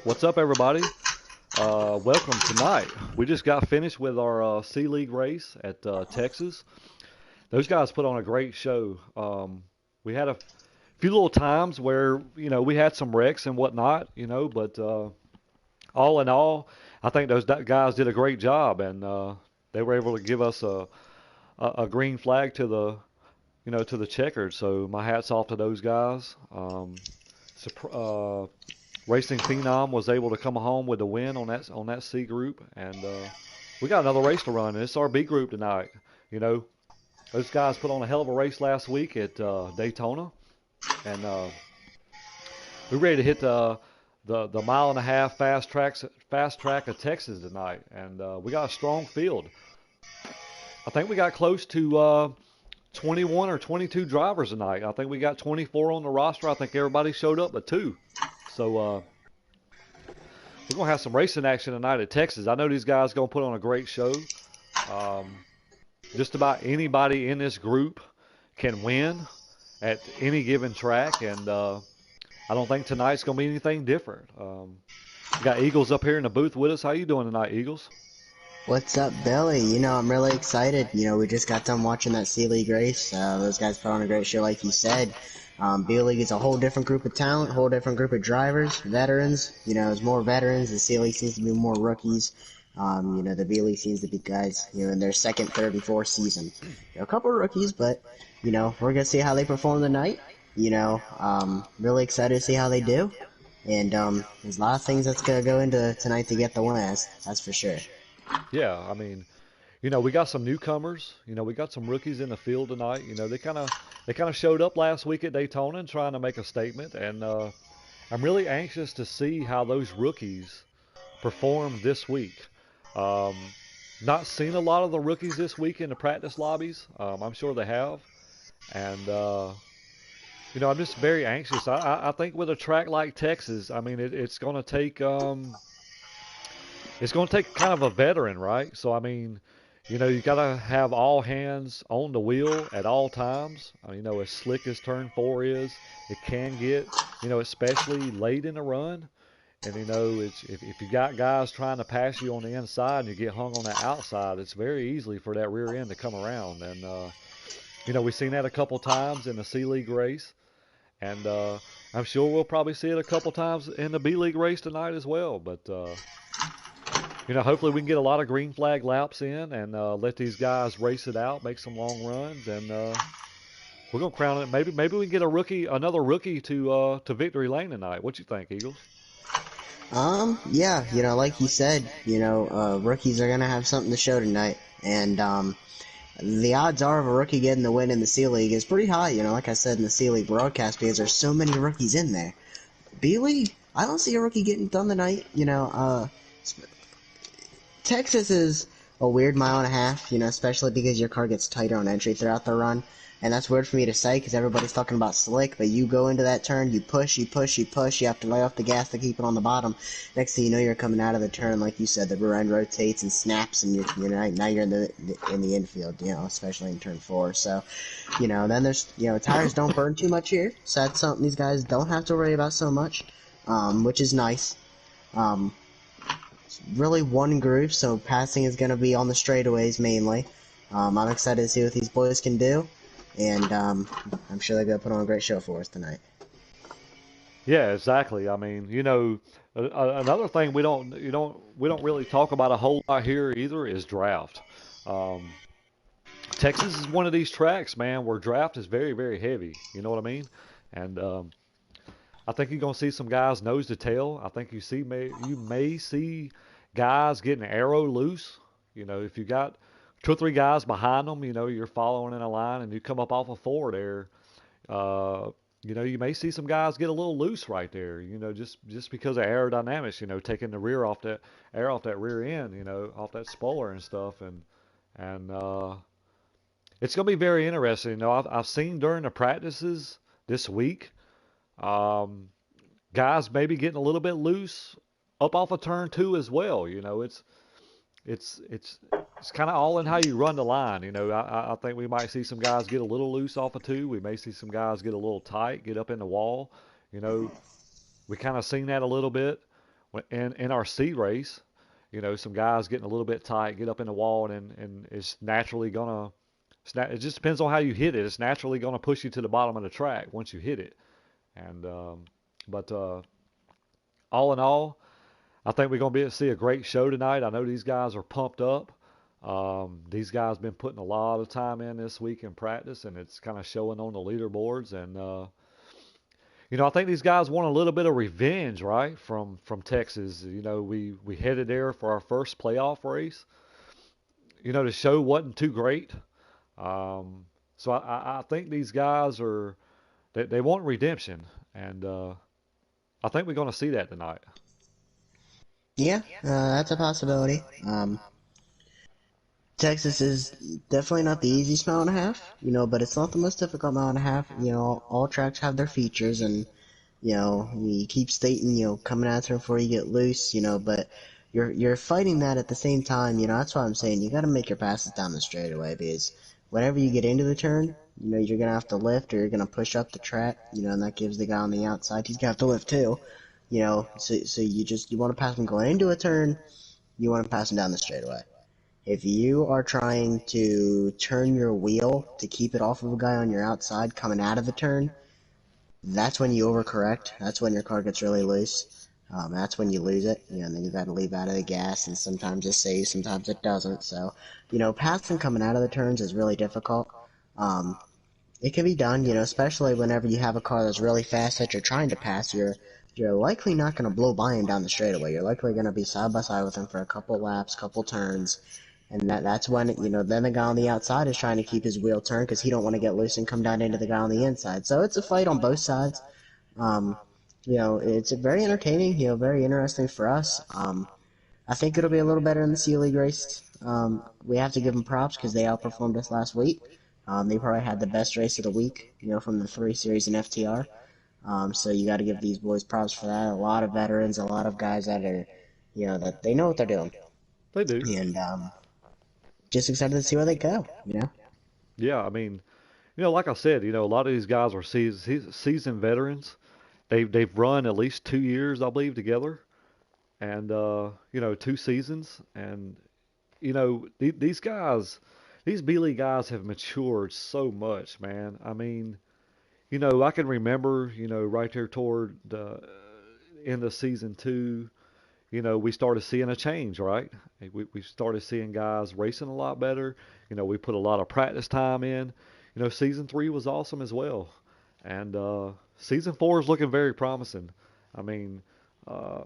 What's up, everybody? Welcome tonight. We just got finished with our C League race at Texas. Those guys put on a great show. We had a few little times where we had some wrecks and whatnot, but all in all, I think those guys did a great job, and they were able to give us a green flag to the checkered. So my hats off to those guys. Racing Phenom was able to come home with a win on that C group, and we got another race to run. And it's our B group tonight. You know, those guys put on a hell of a race last week at Daytona, and we're ready to hit the mile and a half fast track of Texas tonight. And we got a strong field. I think we got close to 21 or 22 drivers tonight. I think we got 24 on the roster. I think everybody showed up but two. So we're gonna have some racing action tonight at Texas. I know these guys gonna put on a great show. Um, just about anybody in this group can win at any given track, and I don't think tonight's gonna be anything different. We got Eagles up here in the booth with us. How you doing tonight, Eagles? What's up, Billy? I'm really excited. We just got done watching that C League race. Those guys put on a great show, like you said. B League is a whole different group of talent, a whole different group of drivers, veterans. There's more veterans. The C League seems to be more rookies. The B League seems to be guys, in their second, third, and fourth season. A couple of rookies, but, we're going to see how they perform tonight. Really excited to see how they do. And there's a lot of things that's going to go into tonight to get the win, that's for sure. Yeah, I mean, we got some newcomers. We got some rookies in the field tonight. They kind of showed up last week at Daytona and trying to make a statement, and I'm really anxious to see how those rookies perform this week. Um, Not seen a lot of the rookies this week in the practice lobbies. I'm sure they have, and I'm just very anxious. I think with a track like Texas, I mean, it's going to take kind of a veteran, right? So I mean, you got to have all hands on the wheel at all times. As slick as turn four is, it can get, especially late in the run. And it's if you got guys trying to pass you on the inside and you get hung on the outside, it's very easily for that rear end to come around. And we've seen that a couple times in the C League race, and I'm sure we'll probably see it a couple times in the B League race tonight as well. But hopefully we can get a lot of green flag laps in and let these guys race it out, make some long runs, and we're gonna crown it. Maybe we can get another rookie to victory lane tonight. What you think, Eagles? Yeah, like you said, rookies are gonna have something to show tonight, and the odds are of a rookie getting the win in the C League is pretty high. Like I said in the C League broadcast, because there's so many rookies in there. B League, I don't see a rookie getting done tonight. Texas is a weird mile and a half, especially because your car gets tighter on entry throughout the run. And that's weird for me to say because everybody's talking about slick, but you go into that turn, you push, you push, you push, you have to lay off the gas to keep it on the bottom. Next thing you know, you're coming out of the turn, like you said, the rear end rotates and snaps, and now you're in the infield, especially in turn four. So, then there's, tires don't burn too much here, so that's something these guys don't have to worry about so much, which is nice. Really one groove, so passing is going to be on the straightaways mainly. I'm excited to see what these boys can do, and I'm sure they're going to put on a great show for us tonight. Yeah, exactly. I mean, another thing we don't really talk about a whole lot here either is draft. Um, Texas is one of these tracks, man, where draft is very, very heavy. You know what I mean? And I think you're gonna see some guys nose to tail. I think you may see guys getting arrow loose. If you got two or three guys behind them, you're following in a line, and you come up off a four there. Uh, you may see some guys get a little loose right there. Just because of aerodynamics. Taking the rear off that air off that rear end. Off that spoiler and stuff, and it's gonna be very interesting. I've seen during the practices this week. Um, Guys maybe getting a little bit loose up off of turn two as well. It's it's it's kind of all in how you run the line. I think we might see some guys get a little loose off of two. We may see some guys get a little tight, get up in the wall. You know, we kind of seen that a little bit in our C race, some guys getting a little bit tight, get up in the wall, and it's naturally gonna. It just depends on how you hit it. It's naturally gonna push you to the bottom of the track once you hit it. And but all in all, I think we're gonna be able to see a great show tonight. I know these guys are pumped up. These guys been putting a lot of time in this week in practice, and it's kind of showing on the leaderboards. And I think these guys want a little bit of revenge, right, from Texas. We headed there for our first playoff race. The show wasn't too great. So I think these guys they want redemption, and I think we're going to see that tonight. Yeah, that's a possibility. Texas is definitely not the easiest mile and a half, but it's not the most difficult mile and a half. All tracks have their features, and you keep stating, coming at her before you get loose, but you're fighting that at the same time. That's why I'm saying you got to make your passes down the straightaway, because whenever you get into the turn, you're gonna have to lift or you're gonna push up the track, and that gives the guy on the outside, he's gonna have to lift too. So you want to pass him going into a turn, you want to pass him down the straightaway. If you are trying to turn your wheel to keep it off of a guy on your outside coming out of the turn, that's when you overcorrect. That's when your car gets really loose. That's when you lose it, and then you got to leave out of the gas, and sometimes it saves, sometimes it doesn't. So, passing coming out of the turns is really difficult. Um, it can be done, especially whenever you have a car that's really fast that you're trying to pass. You're likely not going to blow by him down the straightaway. You're likely going to be side by side with him for a couple laps, couple turns, and that's when then the guy on the outside is trying to keep his wheel turned because he don't want to get loose and come down into the guy on the inside. So it's a fight on both sides. Um, it's very entertaining. Very interesting for us. I think it'll be a little better in the Sea League race. We have to give them props because they outperformed us last week. They probably had the best race of the week, from the 3 series in FTR. So you got to give these boys props for that. A lot of veterans, a lot of guys that are, that they know what they're doing, They do. and just excited to see where they go. Yeah, I mean, like I said, a lot of these guys are seasoned veterans. They've run at least 2 years, I believe, together, and 2 seasons, and these guys, these B League guys have matured so much, man. I mean, I can remember, right there toward the end of season two, we started seeing a change, right? We started seeing guys racing a lot better. We put a lot of practice time in. Season three was awesome as well. And season four is looking very promising. I mean, uh,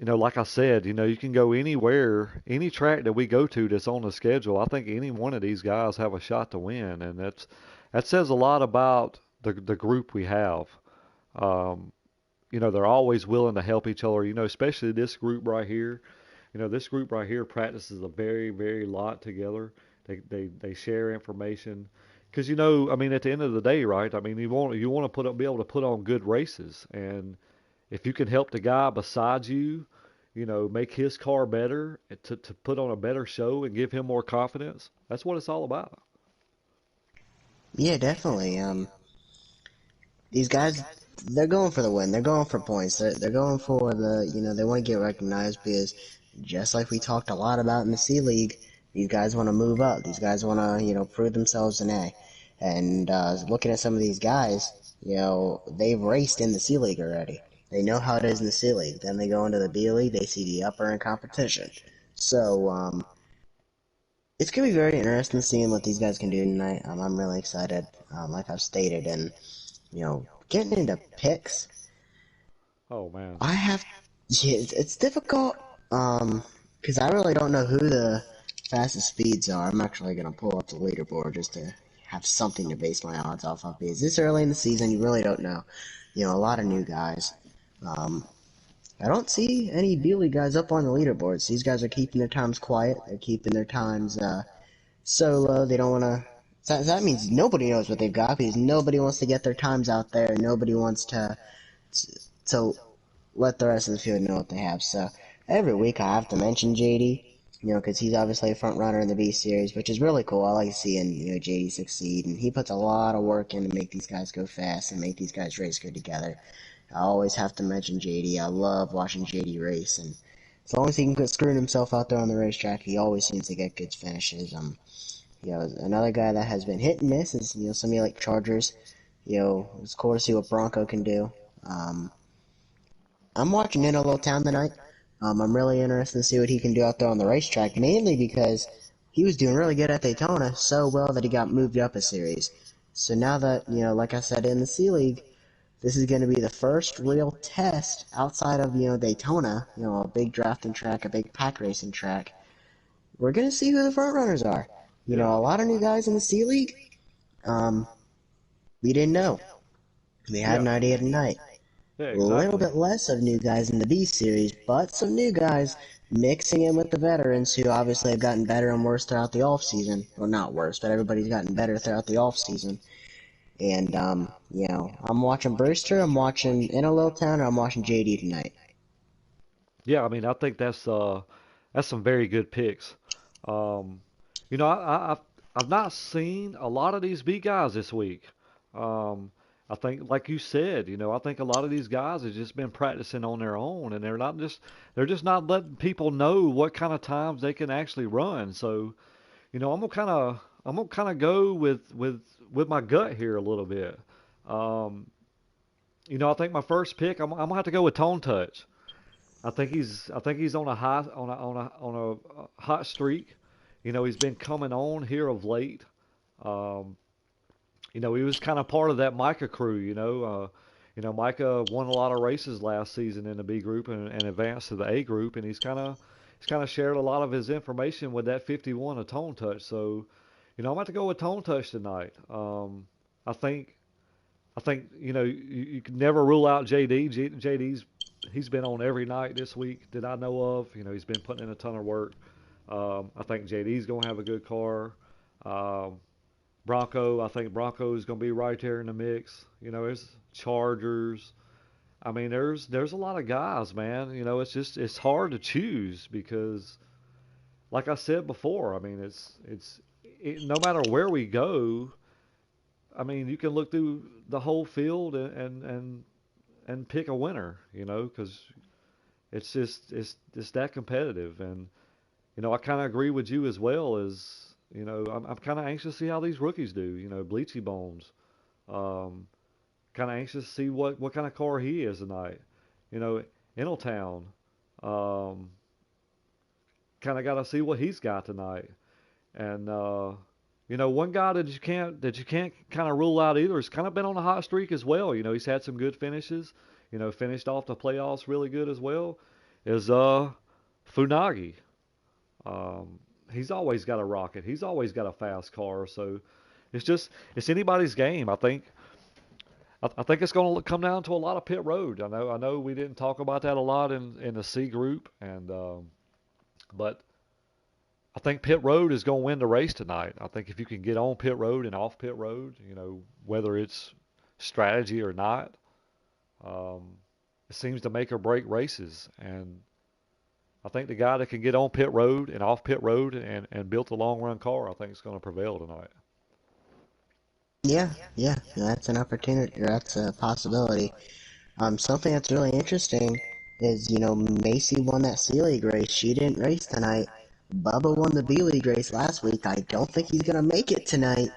like I said, you can go anywhere, any track that we go to that's on the schedule. I think any one of these guys have a shot to win, and that says a lot about the group we have. Um, they're always willing to help each other. Especially this group right here. This group right here practices a very, very lot together. They share information. Because I mean, at the end of the day, right? I mean, you want to be able to put on good races, and if you can help the guy beside you, make his car better to put on a better show and give him more confidence, that's what it's all about. Yeah, definitely. These guys, they're going for the win. They're going for points. They're going for they want to get recognized because just like we talked a lot about in the C League, these guys want to move up. These guys want to, prove themselves in A. And looking at some of these guys, they've raced in the C League already. They know how it is in the C League. Then they go into the B League, they see the upper end competition. So, it's going to be very interesting seeing what these guys can do tonight. I'm really excited, like I've stated. And getting into picks, Oh man. I have, yeah, it's difficult, because I really don't know who the fastest speeds are. I'm actually gonna pull up the leaderboard just to have something to base my odds off of. Because this early in the season, you really don't know. A lot of new guys. Um, I don't see any B League guys up on the leaderboards. These guys are keeping their times quiet. They're keeping their times solo. They don't want to. That means nobody knows what they've got because nobody wants to get their times out there. Nobody wants to let the rest of the field know what they have. So every week I have to mention JD, because he's obviously a front runner in the B series, which is really cool. I like seeing JD succeed, and he puts a lot of work in to make these guys go fast and make these guys race good together. I always have to mention JD. I love watching JD race, and as long as he can quit screwing himself out there on the racetrack, he always seems to get good finishes. Another guy that has been hit and miss is, somebody like Chargers. It's cool to see what Bronco can do. Um, I'm watching in a little town tonight. I'm really interested to see what he can do out there on the racetrack, mainly because he was doing really good at Daytona, so well that he got moved up a series. So now that, like I said in the C League, this is going to be the first real test outside of, Daytona, a big drafting track, a big pack racing track. We're going to see who the front runners are. Yeah, A lot of new guys in the C League, um, we didn't know. We had yeah, an idea tonight. yeah, A little exactly. bit less of new guys in the B series, but some new guys mixing in with the veterans who obviously have gotten better and worse throughout the off season. Well, not worse, but everybody's gotten better throughout the off season. And I'm watching Brewster, I'm watching In a Little Town, and I'm watching JD tonight. Yeah, I mean, I think that's some very good picks. Um, I've not seen a lot of these B guys this week. Um, I think, like you said, I think a lot of these guys have just been practicing on their own, and they're just not letting people know what kind of times they can actually run. So, I'm gonna kind of go with my gut here a little bit. Um, I think my first pick, I'm gonna have to go with Tone Touch. I think he's on a a hot streak. He's been coming on here of late. Um, he was kind of part of that Micah crew. Micah won a lot of races last season in the B group and advanced to the A group, and he's kind of shared a lot of his information with that 51 of Tone Touch. So, I'm about to go with Tone Touch tonight. I think you can never rule out JD. JD's he's been on every night this week that I know of. He's been putting in a ton of work. I think JD's going to have a good car. Um, I think Bronco's going to be right there in the mix. There's Chargers. I mean, there's a lot of guys, man. It's hard to choose because, like I said before, I mean, no matter where we go. I mean, you can look through the whole field and pick a winner, because it's that competitive. And I kind of agree with you as well. As I'm kind of anxious to see how these rookies do. Bleachy Bones. Um, kind of anxious to see what kind of car he is tonight. You know, Ingletown. Um, kind of got to see what he's got tonight. And one guy that you can't kind of rule out either has kind of been on a hot streak as well. He's had some good finishes. Finished off the playoffs really good as well. Is Funagi. Um, he's always got a rocket. He's always got a fast car. So it's anybody's game. I think it's going to come down to a lot of pit road. I know we didn't talk about that a lot in the C group, and but I think pit road is going to win the race tonight. I think if you can get on pit road and off pit road, whether it's strategy or not, um, it seems to make or break races. And I think the guy that can get on pit road and off pit road and build a long run car, I think is going to prevail tonight. Yeah, that's an opportunity, or that's a possibility. Something that's really interesting is, Macy won that C League race. She didn't race tonight. Bubba won the B League race last week. I don't think he's gonna make it tonight.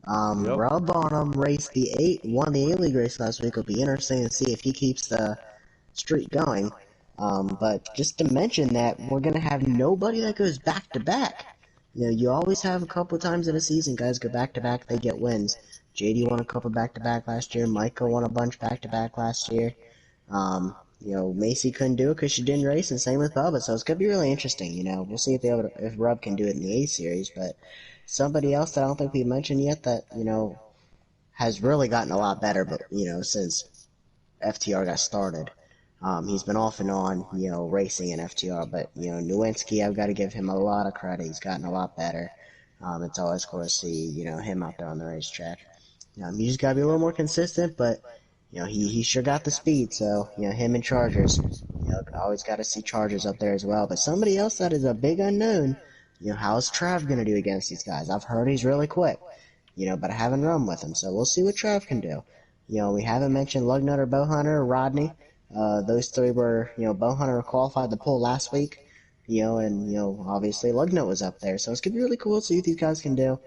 Yep. Rob Bonham raced the eight, won the A League race last week. It'll be interesting to see if he keeps the streak going. But just to mention that we're gonna have nobody that goes back to back. You always have a couple times in a season, guys go back to back, they get wins. JD won a couple back to back last year. Michael won a bunch back to back last year. Macy couldn't do it because she didn't race, and same with Bubba. So it's gonna be really interesting. We'll see if Rub can do it in the A series. But somebody else that I don't think we mentioned yet that has really gotten a lot better, but since FTR got started. He's been off and on, racing in FTR, but Nowinski, I've got to give him a lot of credit. He's gotten a lot better. It's always cool to see, him out there on the racetrack. You just got to be a little more consistent, but he sure got the speed. So him and Chargers, always got to see Chargers up there as well. But somebody else that is a big unknown, how's Trav gonna do against these guys? I've heard he's really quick, but I haven't run with him, so we'll see what Trav can do. We haven't mentioned Lugnut or Bowhunter or Rodney. Those three were, Bowhunter qualified the poll last week, and, obviously Lugnut was up there. So it's going to be really cool to see what these guys can do.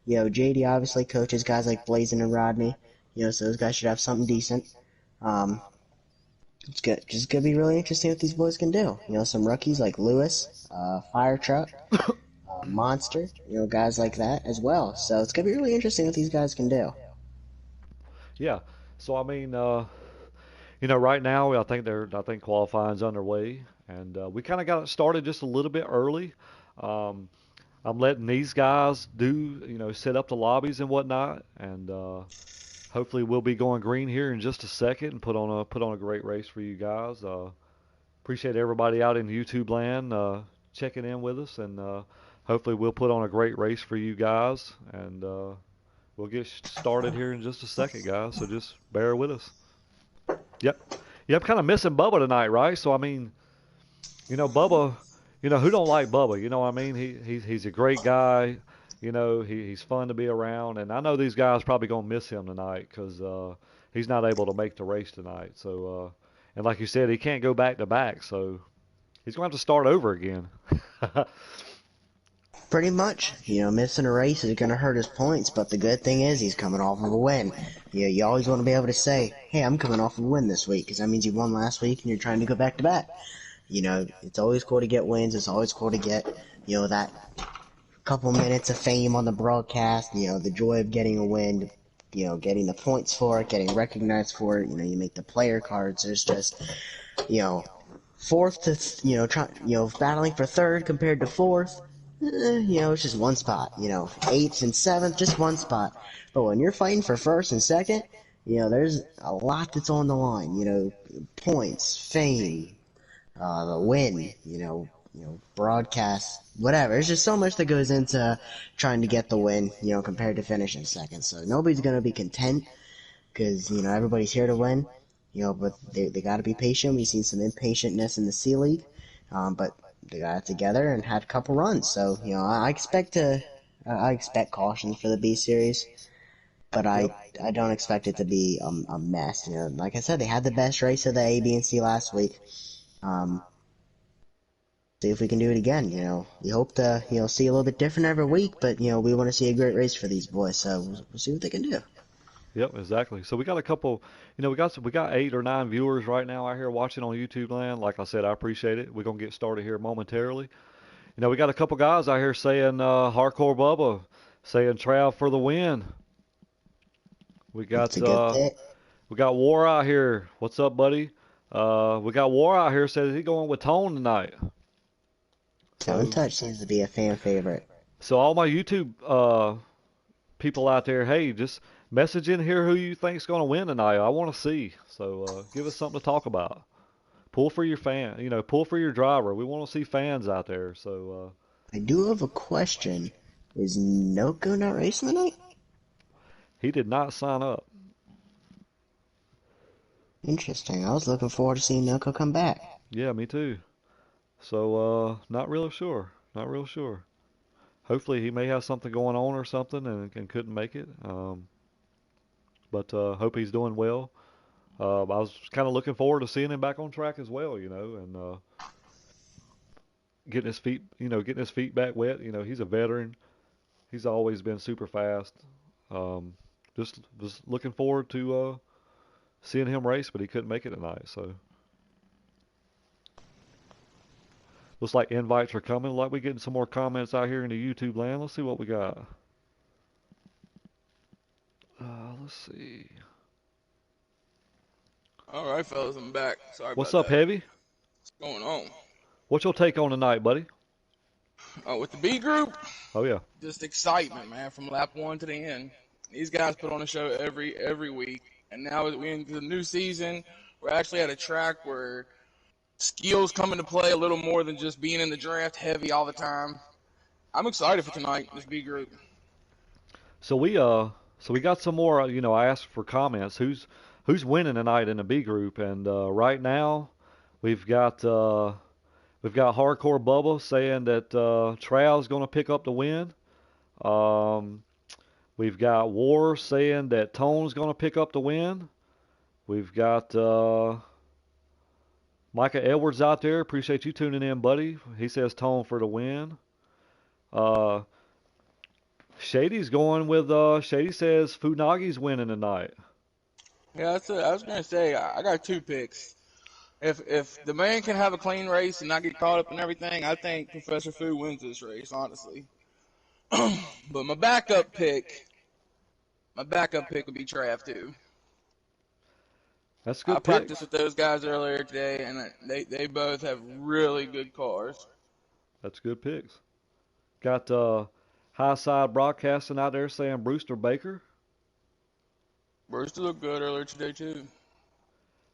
JD obviously coaches guys like Blazin and Rodney, so those guys should have something decent. Um, it's good, just going to be really interesting what these boys can do. Some rookies like Lewis, Fire Truck, Monster, guys like that as well. So it's going to be really interesting what these guys can do. Yeah. So I mean, right now I think qualifying's underway, and we kind of got it started just a little bit early. Um, I'm letting these guys do, set up the lobbies and whatnot, and hopefully we'll be going green here in just a second and put on a great race for you guys. Appreciate everybody out in YouTube land checking in with us, and hopefully we'll put on a great race for you guys, and we'll get started here in just a second, guys. So just bear with us. Yep. Yep. Kind of missing Bubba tonight, right? So I mean, Bubba. Who don't like Bubba? You know what I mean? He's a great guy. He's fun to be around, and I know these guys probably gonna miss him tonight because he's not able to make the race tonight. So and like you said, he can't go back to back, so he's gonna have to start over again. Pretty much, missing a race is going to hurt his points, but the good thing is he's coming off of a win. You always want to be able to say, hey, I'm coming off of a win this week, because that means you won last week and you're trying to go back to back. It's always cool to get wins. It's always cool to get, that couple minutes of fame on the broadcast, the joy of getting a win, getting the points for it, getting recognized for it. You make the player cards. There's just, fourth to, battling for third compared to fourth. It's just one spot. Eighth and seventh, just one spot. But when you're fighting for first and second, there's a lot that's on the line. Points, fame, the win. Broadcast, whatever. There's just so much that goes into trying to get the win. Compared to finishing second. So nobody's gonna be content because everybody's here to win. But they got to be patient. We've seen some impatientness in the C League, but they got it together and had a couple runs. So I expect cautions for the B series, but Yep. I don't expect it to be a mess. Like I said, they had the best race of the A, B, and C last week. Um, See if we can do it again. We hope to see a little bit different every week, but we want to see a great race for these boys. So we'll see what they can do. Yep, exactly. So we got a couple, we got 8 or 9 viewers right now out here watching on YouTube land. Like I said, I appreciate it. We're gonna get started here momentarily. We got a couple guys out here saying Hardcore Bubba, saying Trav for the win. We It's got a good pick. we got War out here. What's up, buddy? We got War out here says he going with Tone tonight. Tone So Touch seems to be a fan favorite. so all my YouTube people out there, hey, just message in here who you think's going to win tonight. I want to see. So give us something to talk about. Pull for your fan, pull for your driver. We want to see fans out there. So I do have a question. Is Noko not racing tonight? he did not sign up. Interesting. I was looking forward to seeing Noko come back. Yeah, me too. So not real sure. Not real sure. Hopefully he may have something going on or something and couldn't make it. But hope he's doing well. I was kind of looking forward to seeing him back on track as well, and getting his feet back wet. He's a veteran. He's always been super fast. Um, just looking forward to seeing him race, but he couldn't make it tonight. So looks like invites are coming. Like we getting some more comments out here in the YouTube land. Let's see what we got. Let's see. All right, fellas, I'm back. Sorry What's about up, that. Heavy? What's going on? What's your take on tonight, buddy? With the B group, Oh yeah. just excitement, man, from lap one to the end. These guys put on a show every week, and now we're into the new season. We're actually at a track where skills come into play a little more than just being in the draft heavy all the time. I'm excited for tonight, this B group. So we got some more. I asked for comments. Who's winning tonight in the B group? And right now, we've got Hardcore Bubba saying that Trav's going to pick up the win. Um, we've got War saying that Tone's going to pick up the win. We've got Micah Edwards out there. Appreciate you tuning in, buddy. He says Tone for the win. Uh, Shady's going with Shady says Funagi's winning tonight. Yeah, that's it. I was gonna say I got two picks. If the man can have a clean race and not get caught up in everything, I think Professor Fu wins this race, honestly. But my backup pick would be Trav too. That's a I good pick. practiced with those guys earlier today, and they both have really good cars. That's good picks. Got High Side Broadcasting out there saying Brewster Baker. Brewster looked good earlier today too.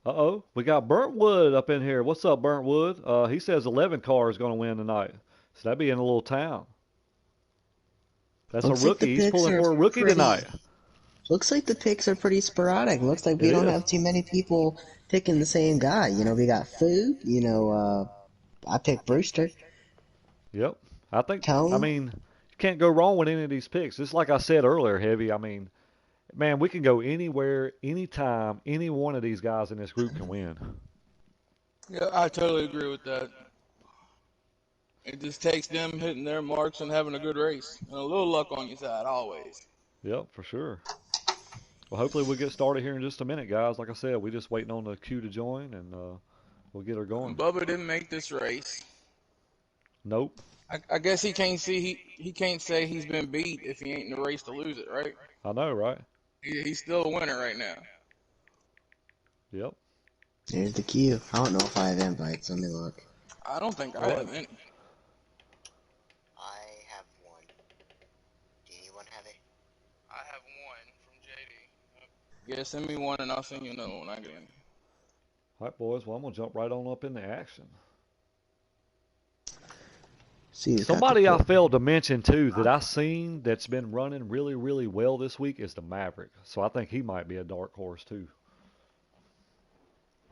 Uh-oh. We got Burntwood up in here. What's up, Burntwood? He says 11 car is going to win tonight. So that'd be in a little town. That's Looks a like the rookie. He's picks pulling are for a rookie pretty- tonight. Looks like the picks are pretty sporadic. Looks like we It don't is. have too many people picking the same guy. You know, we got Food. You know, I picked Brewster. Yep. I think, Tone? I mean, you can't go wrong with any of these picks. Just like I said earlier, Heavy, I mean, man, we can go anywhere, anytime. Any one of these guys in this group can win. Yeah, I totally agree with that. It just takes them hitting their marks and having a good race. And a little luck on your side, always. Yep, for sure. Well, hopefully we'll get started here in just a minute, guys. Like I said, we're just waiting on the queue to join, and we'll get her going. Bubba didn't make this race. Nope. I guess he can't see he can't say he's been beat if he ain't in the race to lose it, right? I know, right? He's still a winner right now. Yep. There's the queue. I don't know if I have invites. Let me look. I don't think I have any. I have one. Do anyone have it? I have one from JD. Yeah, send me one and I'll send you another one. I get in. All right, boys. Well, I'm gonna jump right on up into action. See, Somebody I failed to mention too that I seen that's been running really, really well this week is the Maverick. So I think he might be a dark horse too.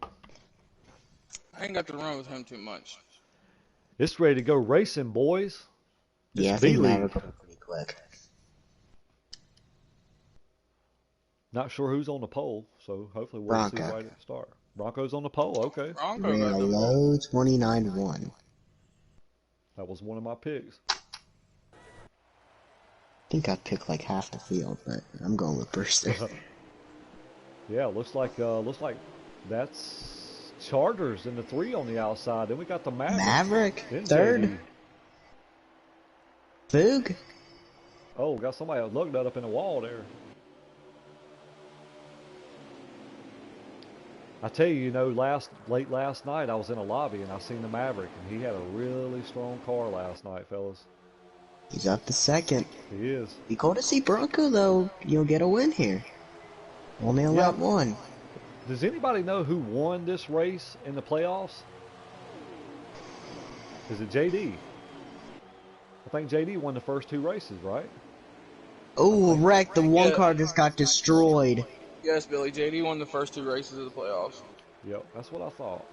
I ain't got to run with him too much. It's ready to go racing, boys. It's Yeah, I think V-League. Maverick will be pretty quick. Not sure who's on the pole, so hopefully we'll see Bronco. right at the start. Broncos on the pole, okay. Bronco Ran got a the low 29-1. That was one of my picks. I think I picked like half the field, but I'm going with Brewster. Yeah, looks like that's Chargers in the 3 on the outside. Then we got the Maverick. Maverick, Then third. JD. Foog. Oh, got somebody looked that up in the wall there. I tell you, you know, late last night I was in a lobby and I seen the Maverick, and he had a really strong car last night, fellas. He's up to second. He is. Be cool to see Bronco though. You'll get a win here. Only a lap one. Does anybody know who won this race in the playoffs? Is it JD? I think JD won the first 2 races, right? Oh, wreck! The one Yeah. car just got destroyed. Yes, Billy. JD won the first 2 races of the playoffs. Yep, that's what I thought.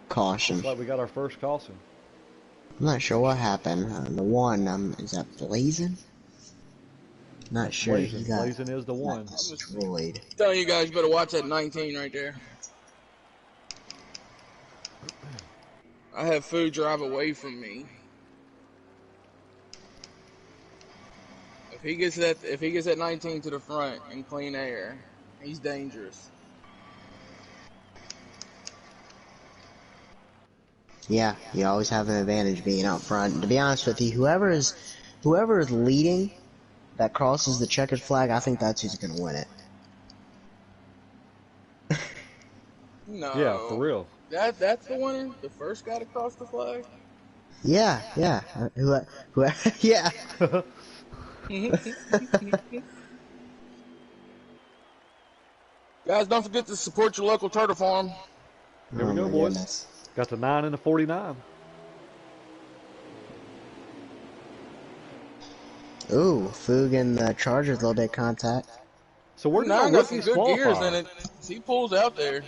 Caution. Looks like we got our first caution. I'm not sure what happened. The one, is that Blazing? Not sure. He Blazing, got Blazing is the one. destroyed. Telling you guys, you better watch that 19 right there. I have food drive away from me. If he gets that 19 to the front in clean air, he's dangerous. Yeah, you always have an advantage being out front. And to be honest with you, whoever is leading that crosses the checkered flag, I think that's who's gonna win it. No. Yeah, for real. That's the winner. The first guy to cross the flag. Yeah. Yeah. Guys, don't forget to support your local turtle farm. Here we go, my boys. goodness. Got the 9 and the 49. Ooh, Foog and the Chargers, a little bit of contact. So we're Now I going got to some good gears in it. He pulls out there.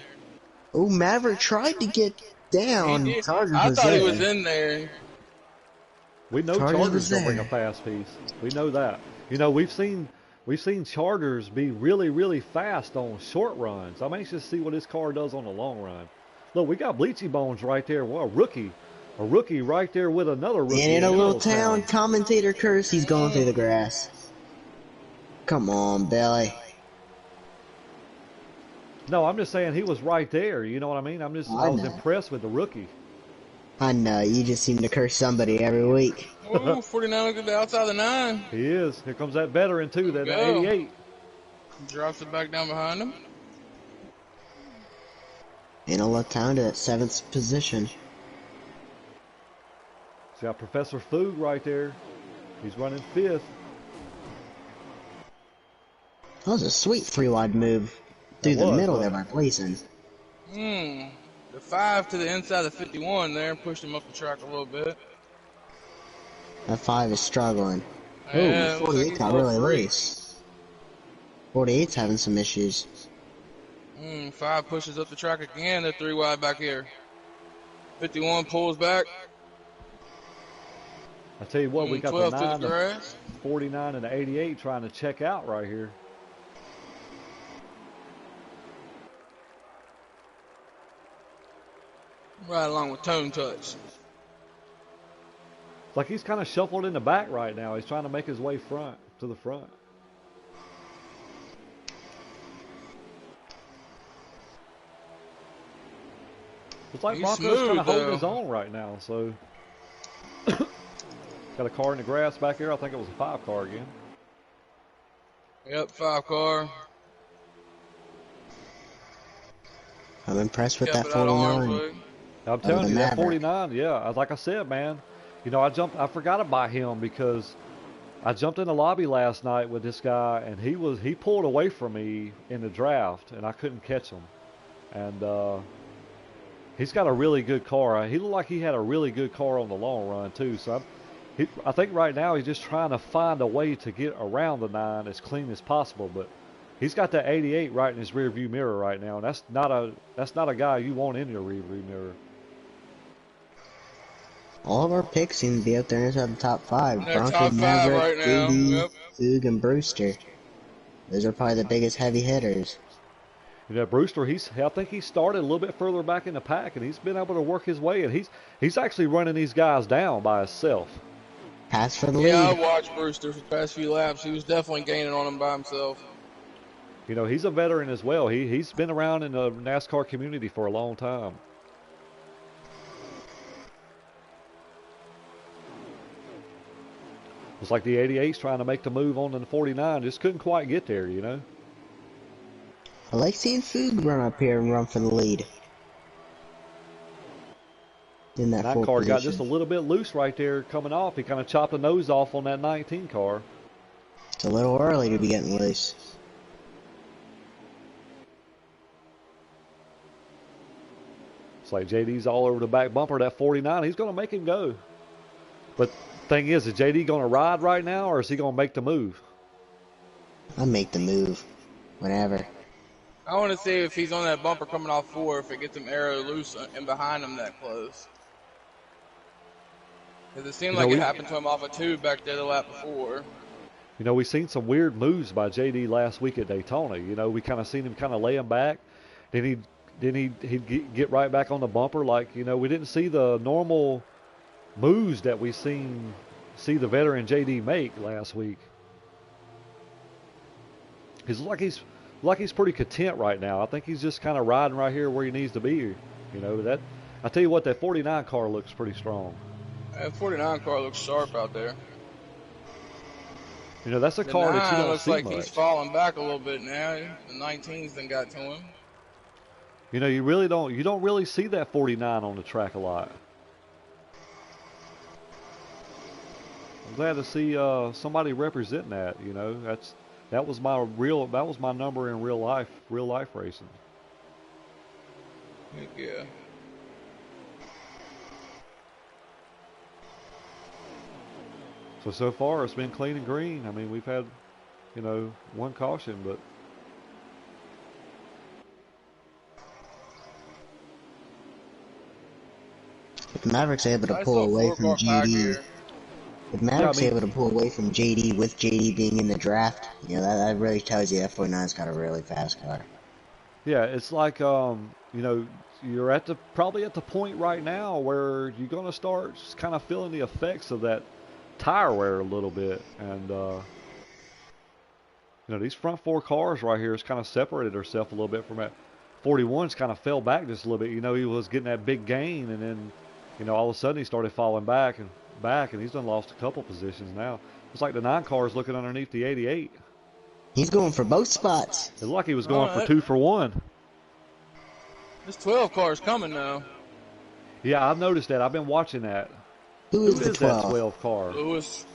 Ooh, Maverick tried to get down. He did. Chargers I was thought there. he was in there. We know Chargers Chargers was gonna bring there. a fast piece. We know that. You know, we've seen we've seen Chargers be really, really fast on short runs. I'm anxious to see what this car does on the long run. Look, we got Bleachy Bones right there. Well, a rookie right there with another And rookie in in a little Middletown. town, commentator curse, he's going through the grass. Come on, Billy. No, I'm just saying he was right there. You know what I mean? I I was know. impressed with the rookie. I know, you just seem to curse somebody every week. Ooh, 49 look at the outside of the 9. He is. Here comes that veteran too, There we that go. 88. Drops it back down behind him. In a little town to that 7th position. See got Professor Foog right there. He's running 5th. That was a sweet 3-wide move through the middle there by Gleason. The 5 to the inside of 51 there, pushed him up the track a little bit. That 5 is struggling. Yeah, Ooh, 48 got really loose. 48's having some issues. 5 pushes up the track again. They're 3 wide back here. 51 pulls back. I tell you what, we got 12 the to 9, the grass. 49, and the 88 trying to check out right here. Right along with Tone Touch. It's like he's kind of shuffled in the back right now. He's trying to make his way to the front. It's like He's Bronco's kind smooth, of holding though. his own right now. So got a car in the grass back here. I think it was a 5 car again. Yep, 5 car. I'm impressed with Kept that it out of harm's 49. way. I'm telling the you, that Maverick. 49, yeah, like I said, man, you know, I forgot about him because I jumped in the lobby last night with this guy, and he pulled away from me in the draft, and I couldn't catch him. And he's got a really good car. He looked like he had a really good car on the long run too. So I think right now he's just trying to find a way to get around the 9 as clean as possible, but. He's got that 88 right in his rear view mirror right now, and that's not a guy you want in your rear view mirror. All of our picks seem to be up there inside the top 5. They're Bronco, top 5 Maverick, right now. JD, Yep. Foog, and Brewster. Those are probably the biggest heavy hitters. You know, Brewster, I think he started a little bit further back in the pack, and he's been able to work his way, and he's actually running these guys down by himself. Pass for the Yeah, I lead. watched Brewster for the past few laps. He was definitely gaining on him by himself. You know, he's a veteran as well. He's been around in the NASCAR community for a long time. It's like the 88's trying to make the move on the 49, just couldn't quite get there, you know. I like seeing Foog run up here and run for the lead. In that That full car position. got just a little bit loose right there coming off. He kind of chopped the nose off on that 19 car. It's a little early to be getting loose. It's like JD's all over the back bumper of that 49. He's going to make him go. But thing is JD going to ride right now, or is he going to make the move? I'll make the move. Whenever. I want to see if he's on that bumper coming off 4, if it gets him arrow loose and behind him that close. Because it seemed like it happened to him off a 2 back there the lap before. You know, we seen some weird moves by JD last week at Daytona. You know, we kind of seen him kind of lay him back. Then he'd get right back on the bumper. Like, you know, we didn't see the normal moves that we see the veteran JD make last week. He's pretty content right now. I think he's just kind of riding right here where he needs to be. You know, I tell you what, that 49 car looks pretty strong. That 49 car looks sharp out there. You know, that's a The car that you 9 don't looks see like much. he's falling back a little bit now. The 19's then got to him. You know, you don't really see that 49 on the track a lot. I'm glad to see somebody representing that. You know, that was my number in real life racing. Heck yeah. So far it's been clean and green. I mean, we've had, you know, one caution, but If Maverick's able to I pull saw away 4 from car back GD, here. If Yeah, I Maverick's mean, able to pull away from JD with JD being in the draft, that really tells you that 49's got a really fast car. yeah, it's like you're probably at the point right now where you're gonna start just kind of feeling the effects of that tire wear a little bit, and these front four cars right here has kind of separated herself a little bit from that. 41's kind of fell back just a little bit. He was getting that big gain, and then all of a sudden he started falling back, and he's done lost a couple positions now. It's like the 9 car is looking underneath the 88. He's going for both spots. It looked like he was Oh, going for 2 for 1. This 12 car is coming now. Yeah, I've noticed that. I've been watching that. Who Who is the is that 12? 12 car? Lewis.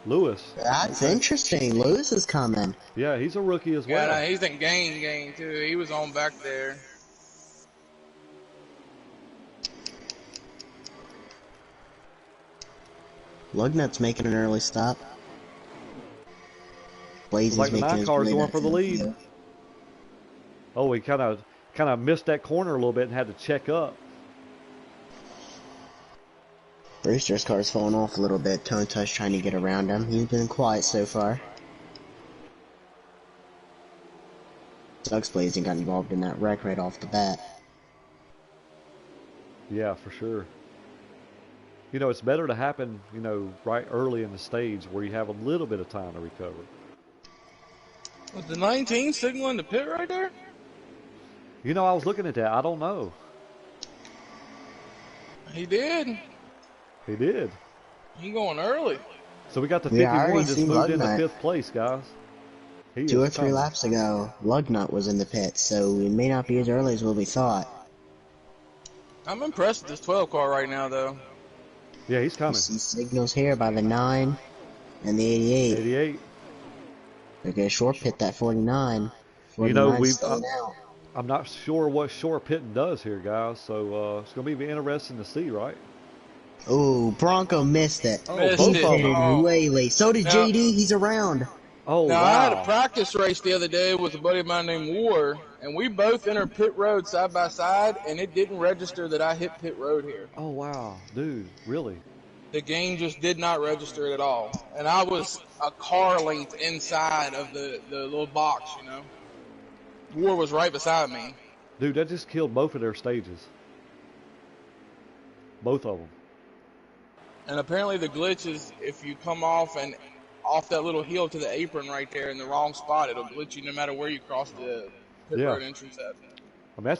Lewis. That's Okay. interesting. Lewis is coming. Yeah, he's a rookie as Yeah, well. he's in gain too. He was on back there. Lugnut's making an early stop. Blazing's Like the making 9 his car's way going back for to the the lead. field. Oh, he kind of missed that corner a little bit and had to check up. Brewster's car's falling off a little bit. Tone Touch trying to get around him. He's been quiet so far. Sucks Blazing got involved in that wreck right off the bat. Yeah, for sure. It's better to happen, right early in the stage where you have a little bit of time to recover. Was the 19 signaling the pit right there? I was looking at that. I don't know. He did. He did. He going early. So we got the Yeah, I 51 already just seen moved into Lugnut. 5th place, guys. He 2 or is 3 coming. laps ago, Lugnut was in the pit, so it may not be as early as what we thought. I'm impressed with this 12 car right now, though. Yeah, he's You coming. see signals here by the 9 and the 88. 88. They're going to short pit that 49. You know, 49's staying out. I'm not sure what short pitting does here, guys. So it's going to be interesting to see, right? Oh, Bronco missed it. Oh, Missed both it. of them. Oh. Way late. So did Now- JD. He's around. Oh, Now, I had a wow. practice race the other day with a buddy of mine named War, and we both entered pit road side by side, and it didn't register that I hit pit road here. Oh, wow. Dude, really? The game just did not register it at all. And I was a car length inside of the little box, War was right beside me. Dude, that just killed both of their stages. Both of them. And apparently the glitch is if you come off that little hill to the apron right there in the wrong spot, it'll glitch you no matter where you cross the pit Yeah. road entrance at. I mean,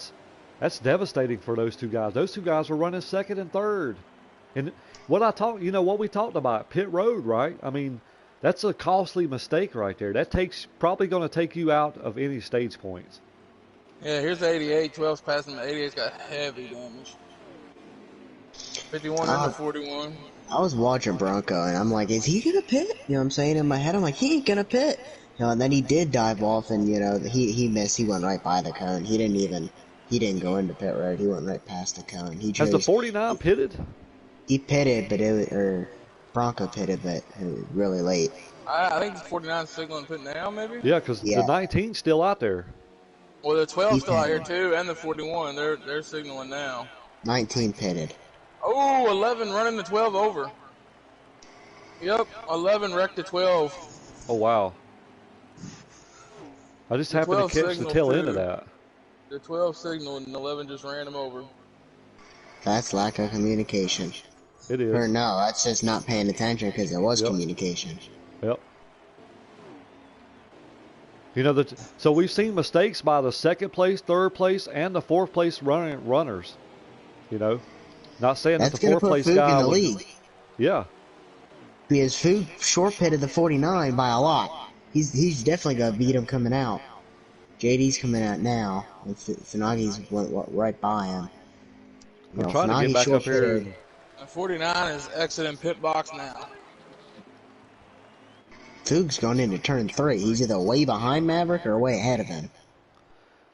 that's devastating for those 2 guys. Those 2 guys were running 2nd and 3rd. And what we talked about, pit road, right? I mean, that's a costly mistake right there. That probably going to take you out of any stage points. Yeah, here's the 88. 12's passing the 88's got heavy damage. 51 into 41. I was watching Bronco, and I'm like, is he going to pit? You know what I'm saying? In my head, I'm like, he ain't going to pit. And then he did dive off, and, he missed. He went right by the cone. He didn't go into pit road. He went right past the cone. Has the 49 pitted? He pitted, Bronco pitted, but it was really late. I think the 49 signaling put down, maybe? Yeah, because Yeah. the 19's still out there. Well, the 12's He's still out here, pitted. too, and the 41. They're signaling now. 19 pitted. Oh, 11 running the 12 over. Yep, 11 wrecked the 12. Oh, wow. I just happened 12 to catch the signal tail end too. of that. The 12 signaled and 11 just ran him over. That's lack of communication. It Or is. no, that's just not paying attention because there was Yep. communication. Yep. So we've seen mistakes by the 2nd place, 3rd place, and the 4th place runners. Not saying that That's the going to 4th put place Foog guy in the was- lead. Yeah. Because Foog short pitted the 49 by a lot. He's definitely going to beat him coming out. JD's coming out now. And Funagi's went right by him. I'm trying to get back up here. and- The 49 is exiting pit box now. Foog's going into turn 3. He's either way behind Maverick or way ahead of him.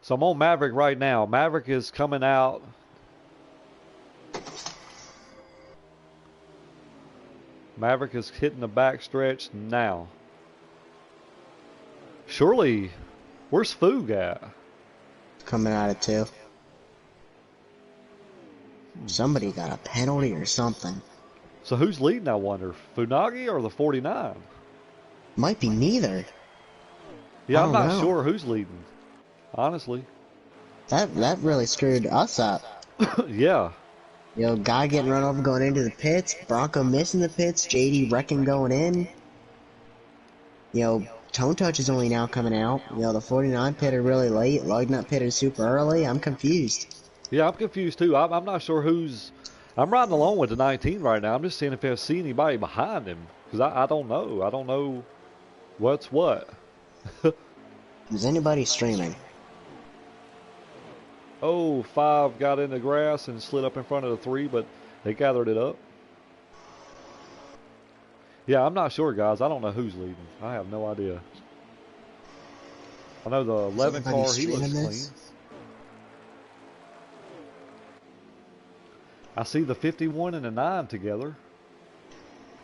So I'm on Maverick right now. Maverick is coming out. Maverick is hitting the back stretch now. Surely, where's Foog at? Coming out of 2. Somebody got a penalty or something. So who's leading, I wonder? Funagi or the 49? Might be neither. I Yeah, I'm don't not know. sure who's leading, honestly. That really screwed us up. Yeah. You know, guy getting run over going into the pits, Bronco missing the pits, JD wrecking going in. You know, Tone Touch is only now coming out. You know, the 49 pitted really late, Lugnut pitted super early. I'm confused. Yeah, I'm confused too. I'm not sure who's. I'm riding along with the 19 right now. I'm just seeing if I see anybody behind him because I don't know. I don't know what's what. Is anybody streaming? Oh, 5 got in the grass and slid up in front of the 3, but they gathered it up. Yeah, I'm not sure, guys. I don't know who's leading. I have no idea. I know the Is 11 anybody car, he looks streaming clean. this? I see the 51 and the 9 together.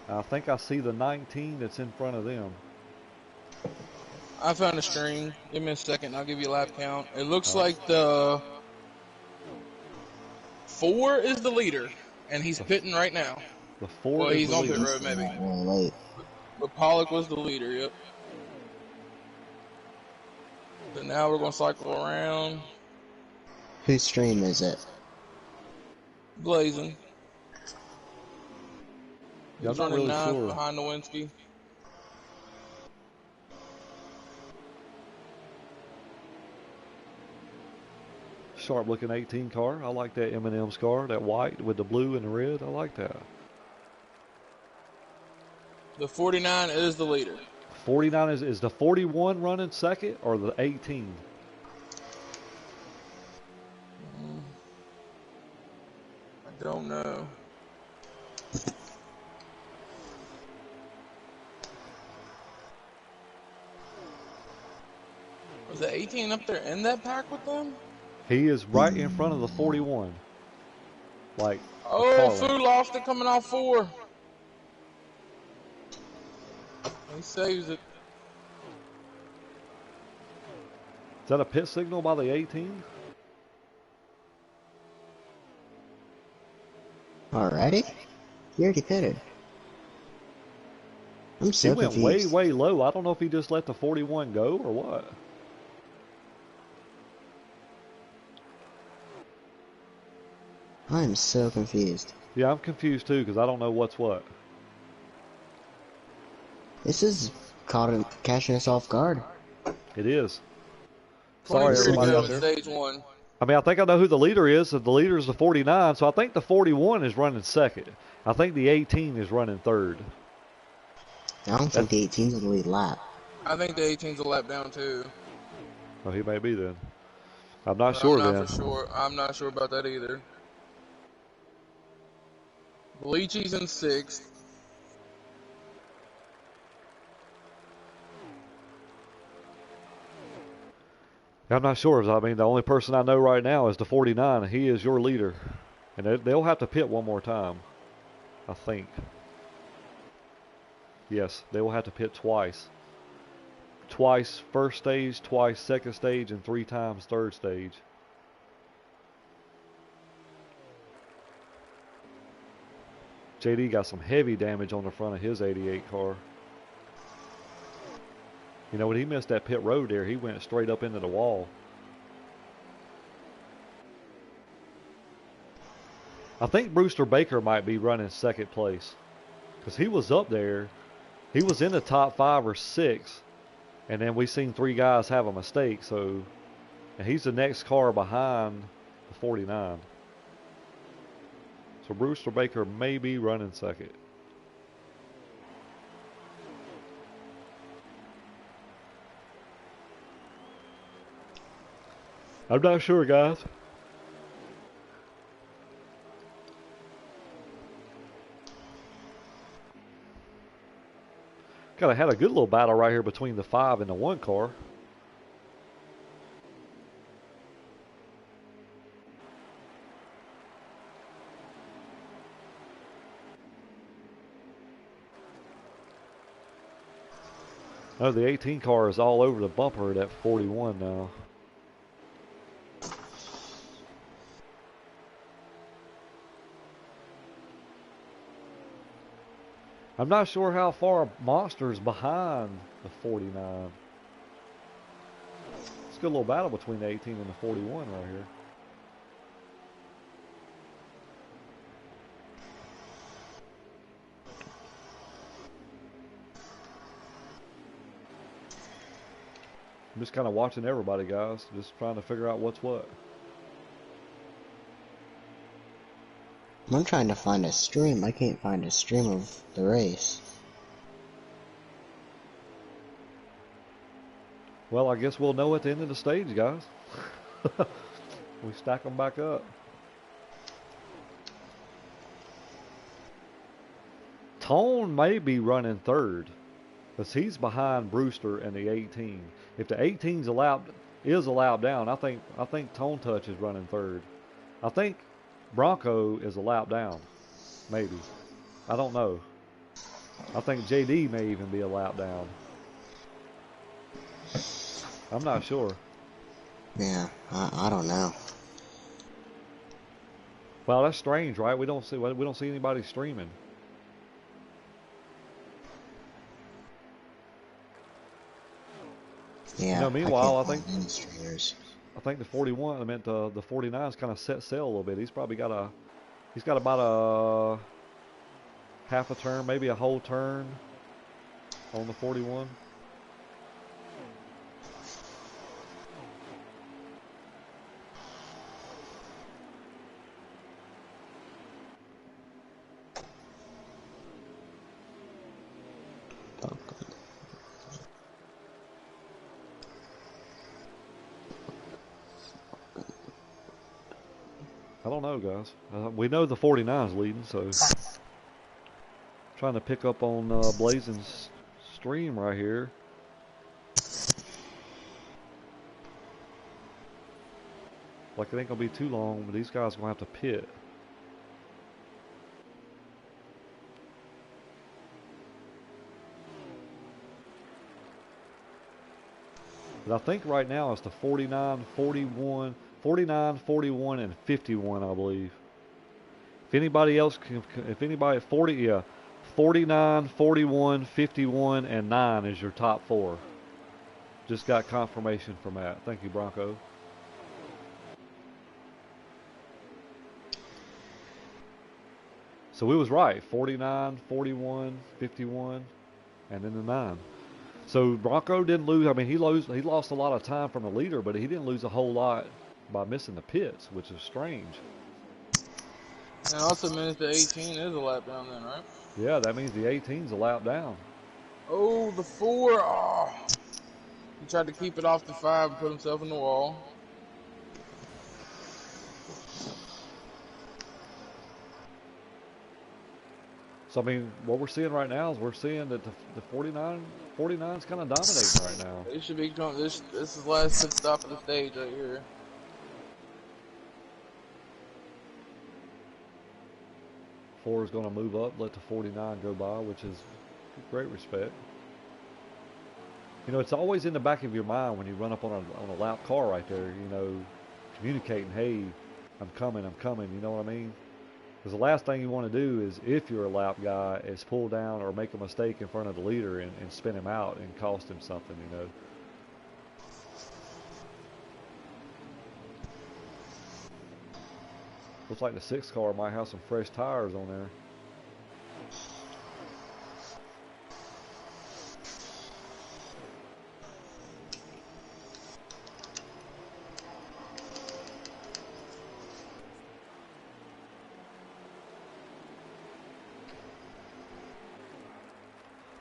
I think I see the 19 that's in front of them. I found a stream. Give me a second. I'll give you a lap count. It looks All right. like the 4 is the leader, and he's The, pitting right now. the 4 Well, is he's the on pit leader. road maybe. Really late. But Pollock was the leader. Yep. So now we're gonna cycle around. Whose stream is it? Blazing. Yeah, I'm He's not running really 9 sure. behind Nowinski. Sharp looking 18 car. I like that M&M's car, that white with the blue and the red. I like that. The 49 is the leader. 49 is the 41 running second or the 18? I don't know. Was the 18 up there in that pack with them? He is right in front of the 41. Like a Oh, car Fu length. lost it coming off 4. He saves it. Is that a pit signal by the 18? Already? He already pitted. I'm He so went way, confused. way low. I don't know if he just let the 41 go or what. I'm so confused. Yeah, I'm confused too because I don't know what's what. This is catching us off guard. It is. Sorry, 23 to everybody go out in there. stage 1. I mean, I think I know who the leader is. The leader is the 49, so I think the 41 is running second. I think the 18 is running third. I don't think the 18's the lead lap. I think the 18's a lap down too. Oh, he may be then. I'm not But sure I'm not then. for sure. I'm not sure about that either. Bleachy's in 6th. I'm not sure. I mean, the only person I know right now is the 49. He is your leader. And they'll have to pit one more time, I think. Yes, they will have to pit twice. Twice first stage, twice second stage, and 3 times third stage. JD got some heavy damage on the front of his 88 car. You know, when he missed that pit road there, he went straight up into the wall. I think Brewster Baker might be running second place because he was up there. He was in the top 5 or 6, and then we seen 3 guys have a mistake. So, and he's the next car behind the 49. So Brewster Baker may be running second. I'm not sure, guys. Kind of had a good little battle right here between the 5 and the 1 car. Oh, the 18 car is all over the bumper at that 41 now. I'm not sure how far Monster's behind the 49. It's a good little battle between the 18 and the 41 right here. I'm just kind of watching everybody, guys. Just trying to figure out what's what. I'm trying to find a stream. I can't find a stream of the race. Well, I guess we'll know at the end of the stage, guys. We stack them back up. Tone may be running third, because he's behind Brewster and the 18. If the 18's is a lap down, I think Tone Touch is running third. I think Bronco is a lap down, maybe. I don't know. I think JD may even be a lap down. I'm not sure. Yeah, I don't know. Well, that's strange, right? We don't see anybody streaming. Yeah, You know, meanwhile, I can't think find any streamers. the 41. I meant the 49's kind of set sail a little bit. He's got about a half a turn, maybe a whole turn on the 41. I don't know, guys. We know the 49's leading, so trying to pick up on Blazing's stream right here. Like it ain't gonna be too long, but these guys are gonna have to pit. But I think right now it's the 49, 41, 49, 41, and 51, I believe. If anybody else can, if anybody, 49, 41, 51, and 9 is your top 4. Just got confirmation from Matt. Thank you, Bronco. So we was right. 49, 41, 51, and then the 9. So Bronco didn't lose. I mean, he lost a lot of time from the leader, but he didn't lose a whole lot by missing the pits, which is strange. And also means the 18 is a lap down then, right? Yeah, that means the 18's a lap down. Oh, the 4. Oh. He tried to keep it off the 5 and put himself in the wall. So, I mean, what we're seeing right now is we're seeing that the 49's kind of dominating right now. It should be going. This is the last pit stop of the stage right here. Four is going to move up, let the 49 go by, which is great respect. You know, it's always in the back of your mind when you run up on a lap car right there, you know, communicating, hey, I'm coming, you know what I mean? Because the last thing you want to do is, if you're a lap guy, is pull down or make a mistake in front of the leader and spin him out and cost him something, you know. Looks like the 6 car might have some fresh tires on there.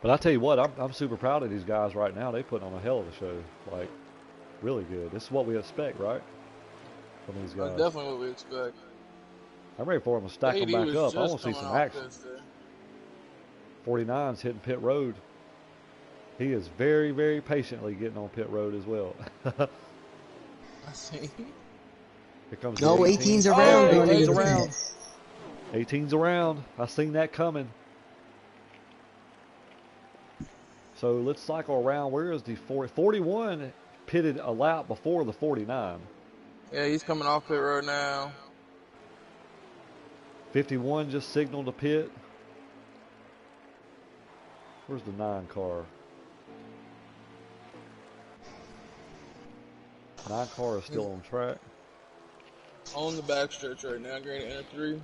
But I tell you what, I'm super proud of these guys right now. They putting on a hell of a show, like really good. This is what we expect, right, from these guys. That's definitely what we expect. I'm ready for them to stack them back up. I want to see some action. 49's hitting pit road. He is very, very patiently getting on pit road as well. I see. Here comes no, 18's around. Oh, 18's around. 18's around. I seen that coming. So let's cycle around. Where is the 41 pitted a lap before the 49? Yeah, he's coming off pit road now. 51 just signaled a pit. Where's the 9 car? 9 car is still on track. On the backstretch right now, getting to enter 3.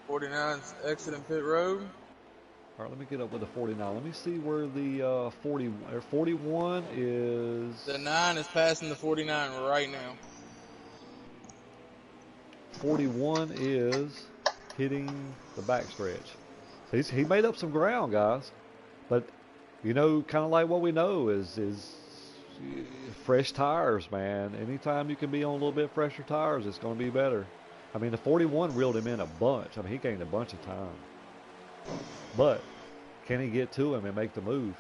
'49's exiting pit road. All right, let me get up with the 49. Let me see where the 41 is. The 9 is passing the 49 right now. 41 is hitting the backstretch. So he made up some ground, guys. But, you know, kind of like what we know is fresh tires, man. Anytime you can be on a little bit fresher tires, it's going to be better. I mean, the 41 reeled him in a bunch. I mean, he gained a bunch of time. But can he get to him and make the move?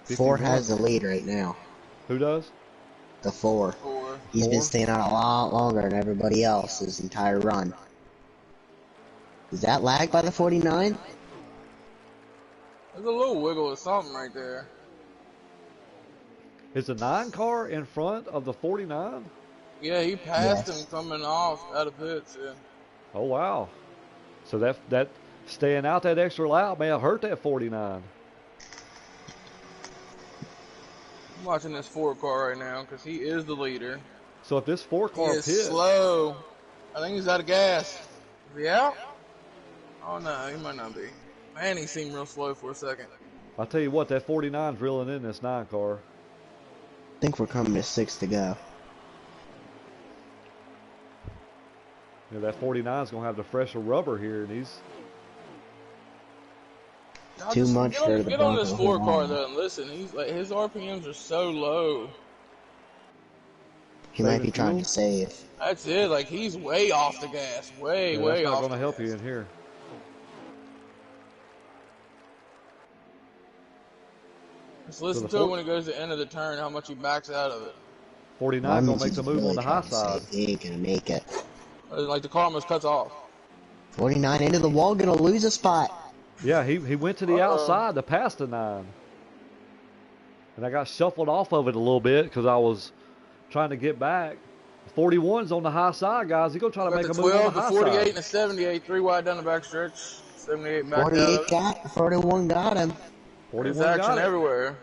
4 has the lead right now. Who does? The 4. He's been staying out a lot longer than everybody else his entire run. Is that lagged by the 49? There's a little wiggle or something right there. Is the 9 car in front of the 49? Yeah, he passed him coming off out of pits. Yeah. Oh wow! So that staying out that extra lap may have hurt that 49. I'm watching this 4 car right now because he is the leader. So if this 4 car He is slow. I think he's out of gas. Is he out? Oh no, he might not be. Man, he seemed real slow for a second. I'll tell you what, that 49's reeling in this 9 car. I think we're coming to 6 to go. You know, that 49's gonna have the fresher rubber here, and he's too much for the Get on this 4 car though and listen. He's like his RPMs are so low. He might be trying to save. That's it. Like he's way off the gas. Way off. That's not gonna help you in here. Just listen to it when it goes to the end of the turn, how much he backs out of it. 49 gonna make the move on the high side. He ain't gonna make it. Like the car almost cuts off. 49 into the wall, gonna lose a spot. Yeah, he went to the outside to pass the 9. And I got shuffled off of it a little bit because I was trying to get back. 41's on the high side, guys. He's gonna try to make a move on the high 48 side. and a 78, 3 wide down the backstretch. 78 back 48 got 41 got him. 41 There's action got it. everywhere.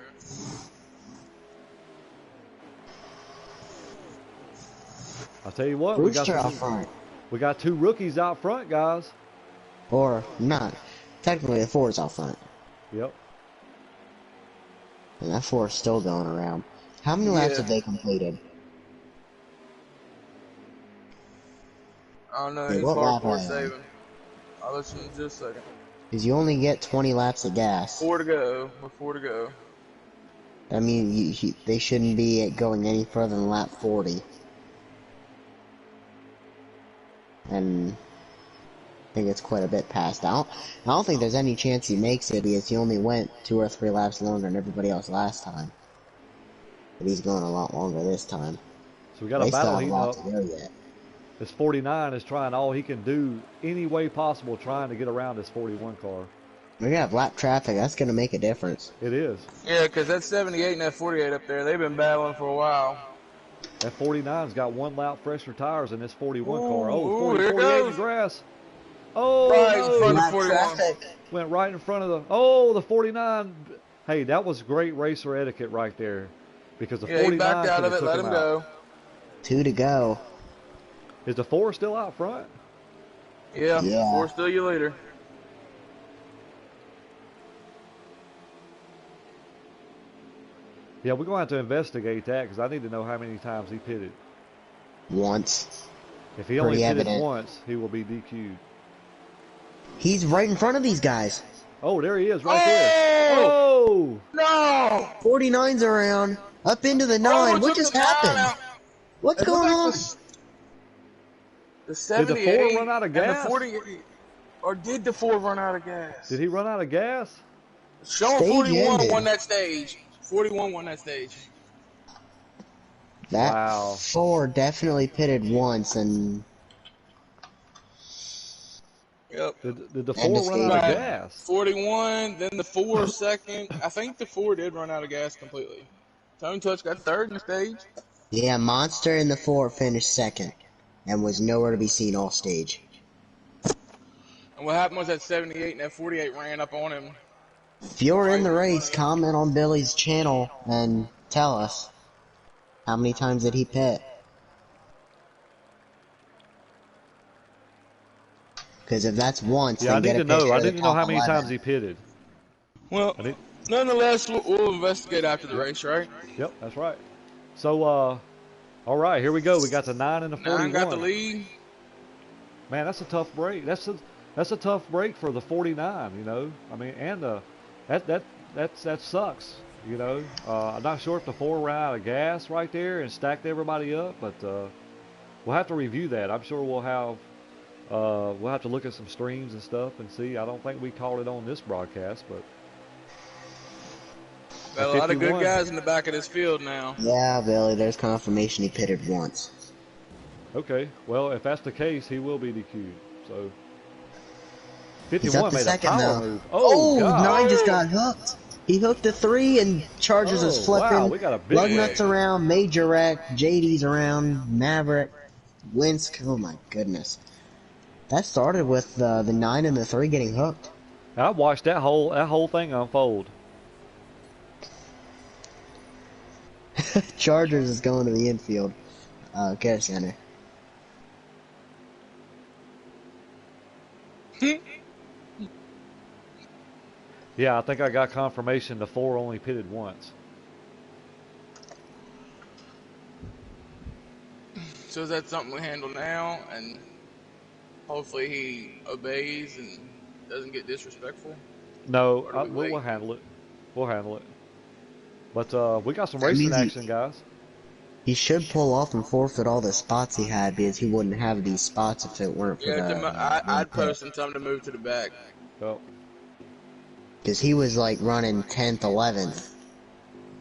I'll tell you what, Rooster out front. we got 2 rookies out front, guys. Or not. Technically, the 4 is out front. Yep. And that 4 is still going around. How many laps have they completed? I don't know. Hey, He's what lap hardcore are you on? saving. I'll listen in just a second. Because you only get 20 laps of gas. 4 to go. With 4 to go. I mean, they shouldn't be going any further than lap 40. And I think it's quite a bit past. I don't think there's any chance he makes it because he only went 2 or 3 laps longer than everybody else last time. But he's going a lot longer this time. So we got a battle heating up. To go yet. This 49 is trying all he can do, any way possible, trying to get around this 41 car. We're going to have lap traffic. That's going to make a difference. It is. Yeah, because that 78 and that 48 up there, they've been battling for a while. That 49's got 1 lap fresher tires in this 41 car. Oh, Ooh, 40, here 48 in goes. the grass. Oh, Right in no. front of Lap 41. traffic. Went right in front of the... Oh, the 49. Hey, that was great racer etiquette right there. Because the Yeah, he 49 backed out of could've it, took let him out. go. 2 to go. Is the 4 still out front? Yeah, Yeah. 4 still your leader. Yeah, we're going to have to investigate that because I need to know how many times he pitted. Once. If he only Pretty pitted evident. once, he will be DQ'd. He's right in front of these guys. Oh, there he is right there. Oh! No! 49's around. Up into the 9. Oh, What took just the 9 happened? out. What's It looked going like on? The 78 Did the 4 run out of and gas? the 48, or did the 4 run out of gas? Did he run out of gas? Sean Stage 41 ended. won that stage. 41 won that stage. That Wow. 4 definitely pitted once, and Yep. Did the And 4 the run out of stage. gas? 41, then the 4 second. I think the 4 did run out of gas completely. Tone Touch got 3rd in the stage. Yeah, Monster in the 4 finished second and was nowhere to be seen all stage. And what happened was that 78 and that 48 ran up on him If you're right in the in front race, of him. comment on Billy's channel and tell us how many times did he pit. Because if that's once, Yeah, then I need get a to know. picture I of the need to know top how many 11. times he pitted. Well, I need. nonetheless, we'll investigate after the Yep. race, right? Yep. That's right. So, all right, here we go. We got the 9 and the 9 got the 41. lead. Man, that's a tough break. That's a tough break for the 49. You know, I mean, and that sucks. You know, I'm not sure if the 4 ran out of gas right there and stacked everybody up, but we'll have to review that. I'm sure we'll have to look at some streams and stuff and see. I don't think we called it on this broadcast, but Got at a lot of good 51. guys in the back of this field now. Yeah, Billy, there's confirmation he pitted once. Okay, well, if that's the case, he will be DQ'd. So He's up 51 to made a second power though. move. Oh Oh, God! 9 just Oh, got hooked. He hooked a 3 and Chargers is Oh wow, flipping. we got a big Lug wreck. nuts around, Major wreck, JD's around, Maverick, Winsk. Oh my goodness. That started with the 9 and the 3 getting hooked. I watched that whole thing unfold. Chargers is going to the infield. Care center. Yeah, I think I got confirmation the 4 only pitted once. so is that something we handle now? And hopefully he obeys and doesn't get disrespectful? No, Or do we we'll wait? handle it. We'll handle it. But we got some That racing means action, guys. he should pull off and forfeit all the spots he had because he wouldn't have these spots if it weren't for Yeah, the one I'd pit. post and tell him to move to the back. Oh, Because he was like running 10th, 11th.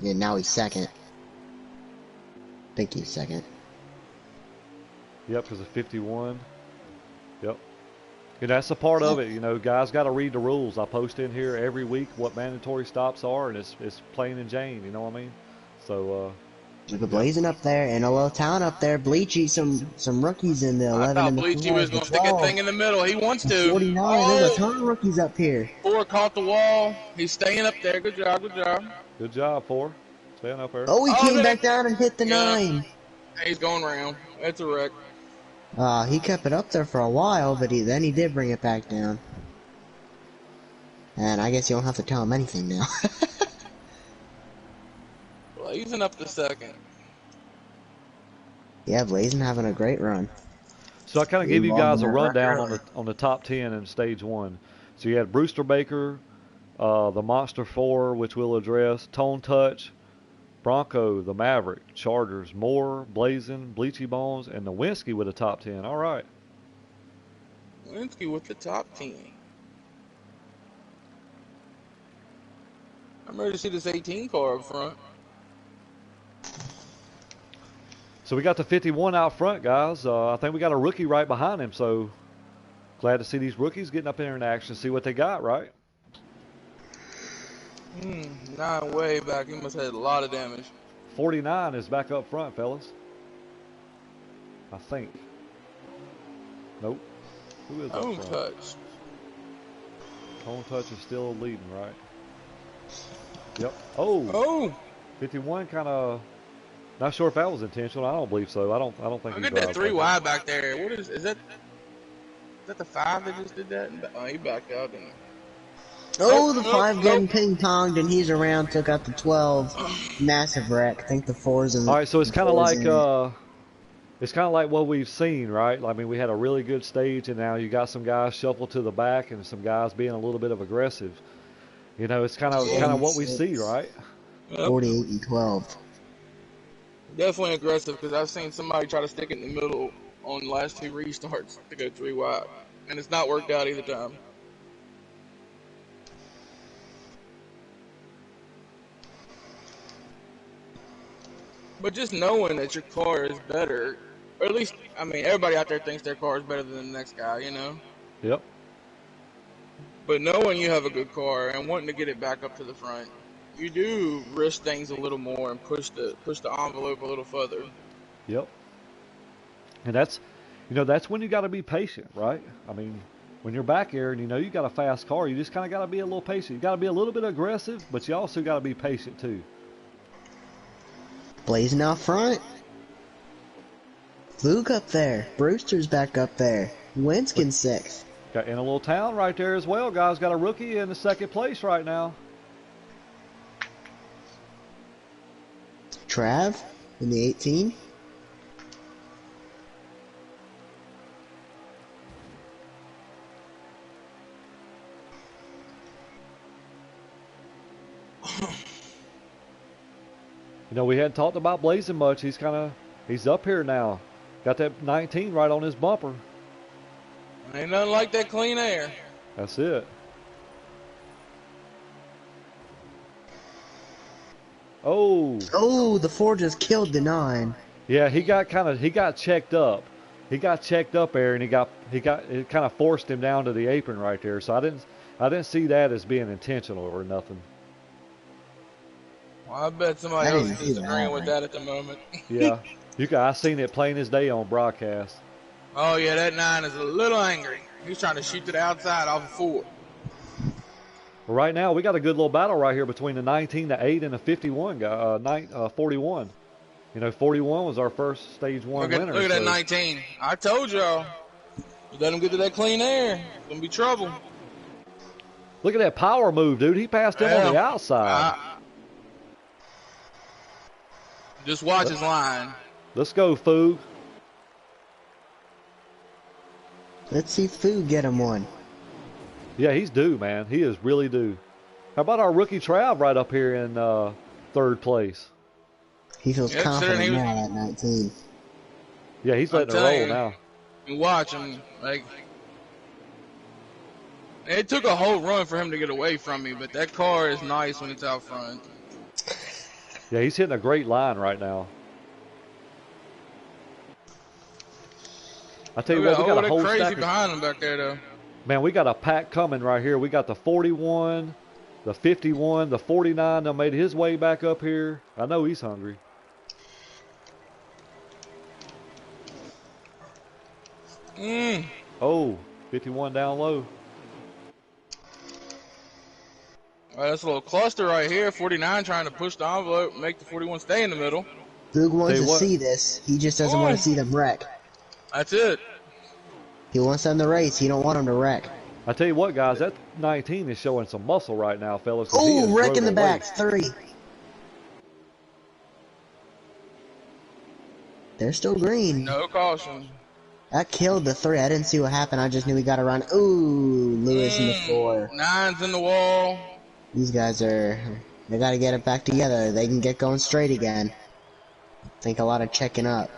And now he's second. I think he's second. yep, because of 51. Yep. And that's a part of it, you know. Guys got to read the rules. I post in here every week what mandatory stops are, and it's plain and Jane. You know what I mean? So, Look at yep. Blazing up there, and a little town up there. Bleachy, some rookies in the I 11 thought and the Bleachy 12, was the going to stick that 12, thing in the middle. He wants the to. 49. There's a Oh, ton of rookies up here. 4 caught the wall. He's staying up there. Good job, good job. Good job, 4. Staying up there. Oh, he Oh, came back down and hit the yeah. 9. He's going around. That's a wreck. He kept it up there for a while, but then he did bring it back down. And I guess you don't have to tell him anything now. Blazing up the second. Yeah, Blazing having a great run. So I kind of He give you involved guys in a that run rundown early. on the top 10 in stage 1. So you had Brewster Baker, the Monster 4, which we'll address, Tone Touch, Bronco, the Maverick, Chargers, Moore, Blazing, Bleachy Bones, and the Winsky with a top 10. All right. Linsky with the top 10. I'm ready to see this 18 car up front. So we got the 51 out front, guys. I think we got a rookie right behind him. So glad to see these rookies getting up there in action, see what they got, right? 9 way back. He must have had a lot of damage. 49 is back up front, fellas. I think. Nope. Who is up Tone front? touch. Tone Touch is still leading, right? Yep. Oh, Oh, 51 kind of. Not sure if that was intentional. I don't believe so. I don't think look he at that drives 3 like wide back there. What is that? Is that the 5 that just did that? Oh, he backed out, didn't he? Oh, the Nope, 5 nope, getting ping-ponged, and he's around, took out the 12. Massive wreck. I think the 4's in All right, so it's the kind of 4's like in. what we've seen, right? I mean, we had a really good stage, and now you got some guys shuffled to the back, and some guys being a little bit of aggressive. You know, it's kind of what we see, right? Yep. 48 and 12. Definitely aggressive because I've seen somebody try to stick it in the middle on the last 2 restarts to go 3 wide. And it's not worked out either time. But just knowing that your car is better, or at least, I mean, everybody out there thinks their car is better than the next guy, you know? Yep. But knowing you have a good car and wanting to get it back up to the front, you do risk things a little more and push the envelope a little further. Yep. And that's, that's when you got to be patient, right? I mean, when you're back here and you got a fast car, you just kind of got to be a little patient. You got to be a little bit aggressive, but you also got to be patient too. Blazing out front. Luke up there. Brewster's back up there. Winskin sixth. Got in a little town right there as well, guys. Got a rookie in the second place right now. Trav in the 18. We hadn't talked about Blazing much. He's up here now. Got that 19 right on his bumper. Ain't nothing like that clean air. That's it. Oh, the 4 just killed the 9. Yeah, he got checked up. He got checked up there, and it kind of forced him down to the apron right there. So I didn't see that as being intentional or nothing. Well, I bet somebody else is disagreeing with that at the moment. Yeah, I seen it plain as day on broadcast. Oh yeah, that 9 is a little angry. He's trying to shoot to the outside off of 4. Well, right now we got a good little battle right here between the 19, the 8, and the 51 guy. 41. 41 was our first stage 1 winner. Look at that 19. I told y'all. You let him get to that clean air, it's gonna be trouble. Look at that power move, dude. He passed him on the outside. Just watch his line. Let's go, Foog. Let's see Foog get him one. Yeah, he's due, man. He is really due. How about our rookie Trav right up here in 3rd place? He feels confident now at 19. Yeah, he's letting it roll now. And watch him. It took a whole run for him to get away from me, but that car is nice when it's out front. Yeah, he's hitting a great line right now. I tell you what, we got a whole crazy stack behind him back there, though. Man, we got a pack coming right here. We got the 41, the 51, the 49 that made his way back up here. I know he's hungry. Oh, 51 down low. All right, that's a little cluster right here. 49 trying to push the envelope, make the 41 stay in the middle. Foog wants to see this. He just doesn't want to see them wreck. That's it. He wants them to race. He don't want them to wreck. I tell you what, guys, that 19 is showing some muscle right now, fellas. Oh, wreck in the back. 3. They're still green. No caution. That killed the 3. I didn't see what happened. I just knew he got around. Ooh, Lewis in the 4. 9's in the wall. These guys they got to get it back together. They can get going straight again. Think a lot of checking up.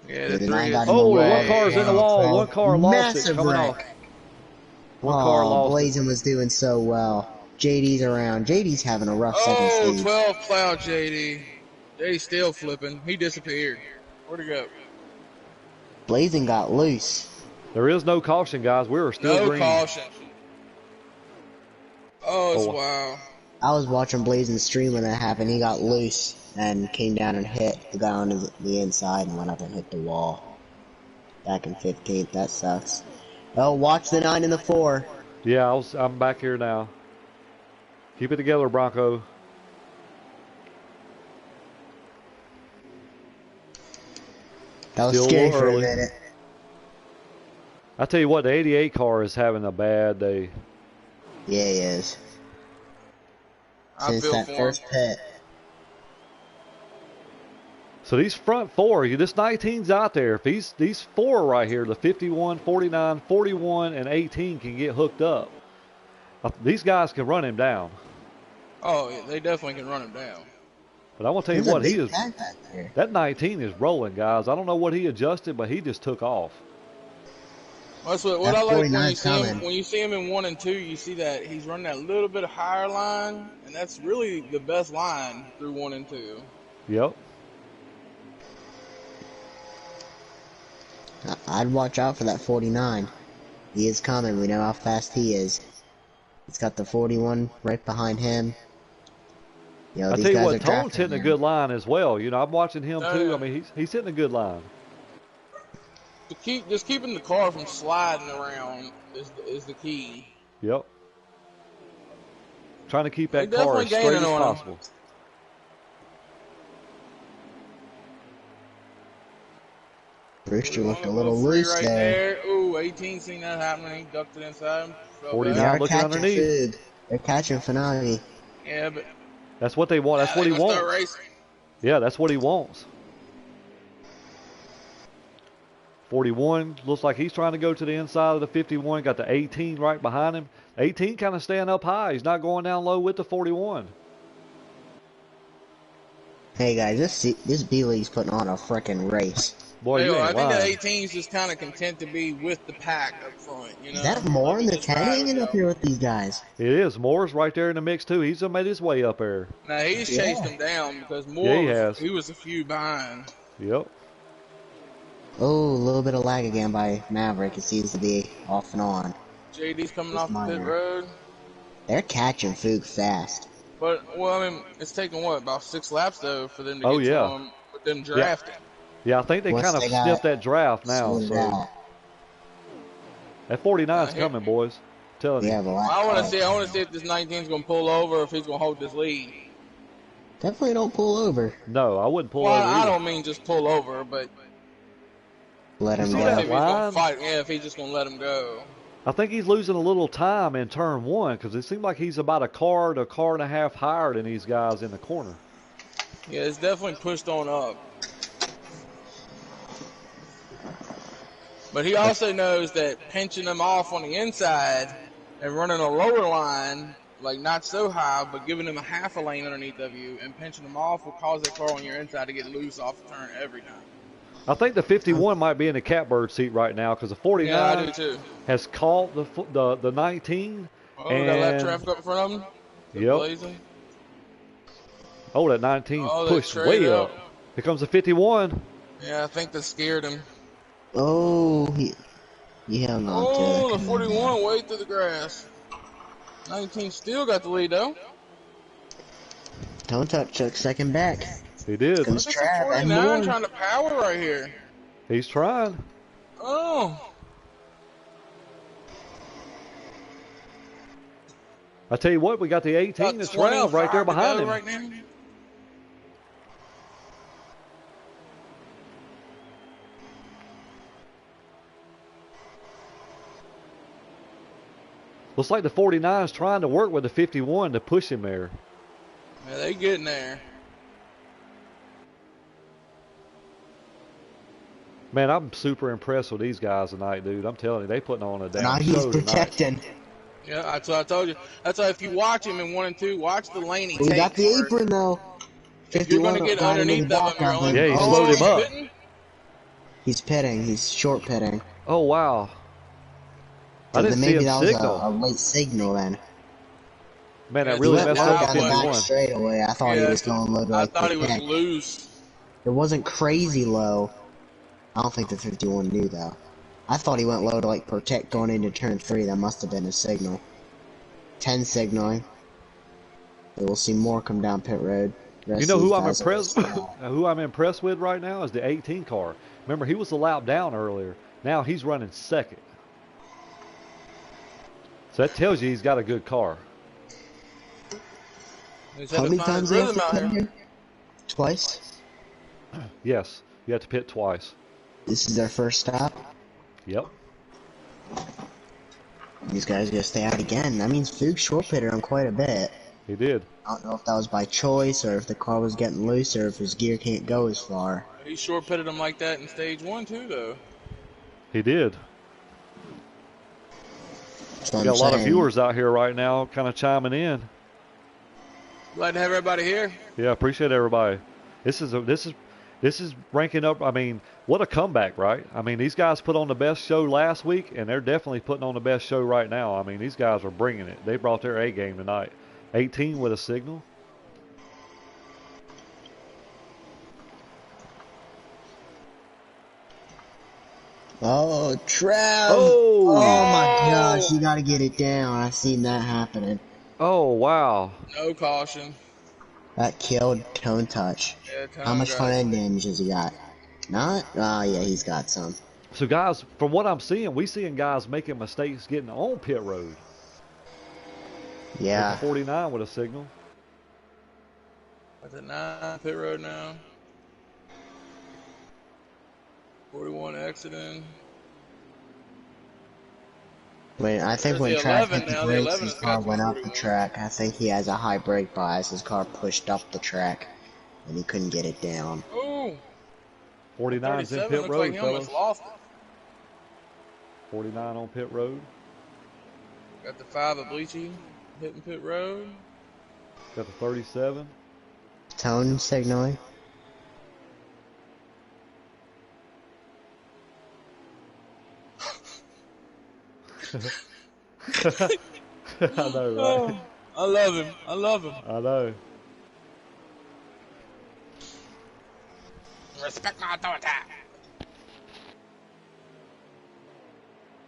Yeah, the 3 one car's in the wall. One car lost it coming off. One car lost Blazing was doing so well. JD's around. JD's having a rough second stage. 12 cloud JD. JD's still flipping. He disappeared. Where'd he go? Blazing got loose. There is no caution, guys. We were still green. No caution. Oh, wow. I was watching Blazing stream when that happened. He got loose and came down and hit the guy on the inside and went up and hit the wall. Back in 15th. That sucks. Oh, watch the 9 and the 4. Yeah, I'm back here now. Keep it together, Bronco. That was scary for a minute. I tell you what, the 88 car is having a bad day. Yeah, he is. Since that first pit. So these front 4, this 19's out there. If these 4 right here, the 51, 49, 41, and 18 can get hooked up, these guys can run him down. Oh, yeah, they definitely can run him down. But I want to tell you what, that 19 is rolling, guys. I don't know what he adjusted, but he just took off. That's what I like when you see him in 1 and 2. You see that he's running that little bit higher line, and that's really the best line through 1 and 2. Yep. I'd watch out for that 49. He is coming. We know how fast he is. He's got the 41 right behind him. You know, I these tell you guys are what, Tone's drafting hitting a him. good line as well. You know, I'm watching him Oh, too. I yeah. mean, he's hitting a good line. Just keeping the car from sliding around is the key. Yep. Trying to keep They that car definitely as straight gaining as on him. possible. Brewster looked a 41, little 03 loose right there. there. Ooh, 18 seen that happening. He ducked it inside. Fell They back. 49 are looking catching underneath. Foog. They're catching Fanagi. Yeah, but That's what they want. That's now what they're he gonna start wants. racing. Yeah, that's what he wants. 41 looks like he's trying to go to the inside of the 51. Got the 18 right behind him. 18 kind of staying up high. He's not going down low with the 41. Hey guys, this B League's putting on a frickin' race. Boy, you Yo, I ain't think that lying. 18 is just kind of content to be with the pack up front. You Is know, that more let in me the just 10 ride with hanging up y'all. here with these guys? It is. Moore's right there in the mix too. He's made his way up there. Now he's Yeah. chased him down because Yeah, Moore he has. he was a few behind. Yep. Oh, a little bit of lag again by Maverick. It seems to be off and on. JD's coming Just off the pit minor. road. They're catching Foog fast. But, well, I mean, it's taken, what, about 6 laps, though, for them to Oh get to yeah. him with them Yeah. drafting. Yeah, I think they Once kind of they got sniffed that draft now. sorted So out. that 49's Here, coming, boys. I'm telling you. Yeah, the I want to last see. I want to see if this 19's gonna pull over, or if he's gonna hold this lead. Definitely don't pull over. No, I wouldn't pull Well, over I either. don't mean just pull over, but Let You him see I want to that see if go. he's gonna line? fight. Yeah, if he's just gonna let him go. I think he's losing a little time in turn one because it seemed like he's about a car to a car and a half higher than these guys in the corner. Yeah, it's definitely pushed on up. But he also knows that pinching them off on the inside and running a lower line, like not so high, but giving them a half a lane underneath of you and pinching them off will cause that car on your inside to get loose off the turn every time. I think the 51 might be in the catbird seat right now because the Yeah, I 49 do too. has caught the 19 Oh, we got lap and traffic up in front of him. They're yep. blazing. Oh, that 19 Oh, they pushed straight way up. up. Here comes the 51. Yeah, I think that scared him. Oh, he held on to Oh, it. the 41 way through the grass. 19 still got the lead though. Don't touch, took second back. He did. Comes Look at the Trav and 49 Moore. trying to power right here. He's trying. Oh. I tell you what, we got the 18 Got that's Trav right 25 there to behind go him. right now. Looks like the 49 is trying to work with the 51 to push him there. Yeah, they getting there. Man, I'm super impressed with these guys tonight, dude. I'm telling you, they putting on a damn Now he's show tonight. protecting. Yeah, that's what I told you. That's why if you watch him in 1 and 2, watch the lane he We got takes. the apron though. If you're 51 going to get right into underneath the of back him, you're of only... him. Yeah, he oh, slowed he's him up. pitting? He's pitting. He's short pitting. Oh, wow. I So didn't then see maybe him that was signal. a late signal then. Man, that Yeah, He really went messed low up down the the back 51. straightaway. I thought he Yeah, was going low to I like thought he was protect. loose. It wasn't crazy low. I don't think the 51 knew though. I thought he went low to like protect going into turn 3. That must have been a signal. 10 signaling. We'll see more come down pit road. You know who I'm impressed who I'm impressed with right now is the 18 car. Remember, he was a lap down earlier. Now he's running second. So that tells you he's got a good car. He's How had to many find times his they have rhythm to out pit here. here? Twice? Yes, you have to pit twice. This is their first stop. Yep. These guys gotta stay out again. That means Fuchs short pitted him quite a bit. He did. I don't know if that was by choice or if the car was getting loose or if his gear can't go as far. He short pitted him like that in stage 1 too, though. He did. That's We what got I'm a lot of saying. viewers out here right now kind of chiming in. Glad to have everybody here. Yeah, appreciate everybody. This is ranking up. I mean, what a comeback, right? I mean, these guys put on the best show last week, and they're definitely putting on the best show right now. I mean, these guys are bringing it. They brought their A game tonight. 18 with a signal. Oh, Trev! Oh! Oh my gosh, you gotta get it down. I seen that happening. Oh, wow. No caution. That killed Tone Touch. Yeah, How Tone much got front it. end damage has he got? Not? Oh, yeah, he's got some. So guys, from what I'm seeing, we seeing guys making mistakes getting on pit road. There's a Yeah. 49 with a signal. That's a 9 pit road now. 41 exiting. I think There's when the Trav 11 hit the now. The brakes, 11 his has car got to be went up the 41. track. I think he has a high brake bias. His car pushed up the track, and he couldn't get it down. Oh, that 49's in 37 pit looks like road, he almost fellas. lost it. 49 on pit road. Got the 5 of Bleachy hitting pit road. Got the 37. Tone signaling. I know, right? Oh, I love him. I love him. I know. Respect my authority.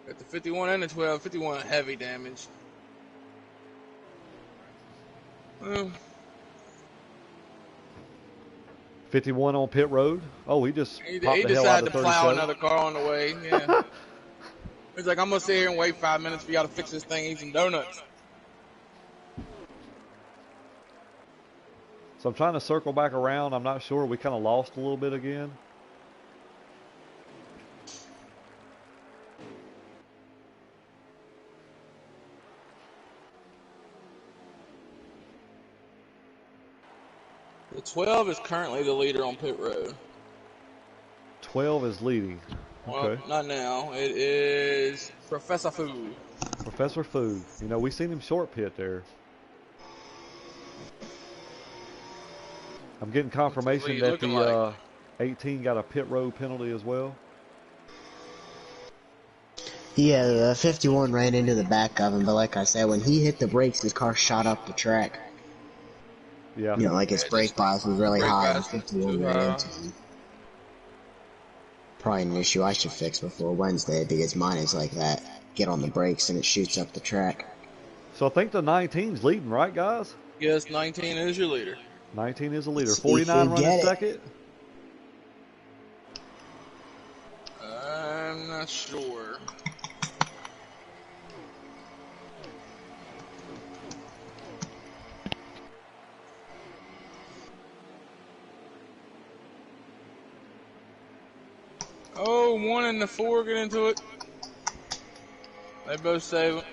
Got the 51 and the 12. 51 heavy damage. Well, 51 on pit road. Oh, he just he popped the hell out decided of to plow 37. another car on the way. Yeah. He's like, I'm going to sit here and wait 5 minutes for y'all to fix this thing, eat some donuts. So I'm trying to circle back around. I'm not sure. We kind of lost a little bit again. The 12 is currently the leader on pit road. 12 is leading. Well, Okay. not now. It is Professor Fu. Professor Fu. You know, we seen him short pit there. I'm getting confirmation What's that he looking the like? 18 got a pit road penalty as well. Yeah, the 51 ran into the back of him, but like I said, when he hit the brakes, his car shot up the track. Yeah. You know, like his Yeah, brake just bias was really brake high, and pads 51 too ran high. into him. Probably an issue I should fix before Wednesday, because mine is like that. Get on the brakes and it shoots up the track. So I think the 19's leading, right, guys? Yes, 19 is your leader. 19 is the leader. See if 49 we running get it. second. I'm not sure. Oh, 1 and the 4 get into it. They both save it.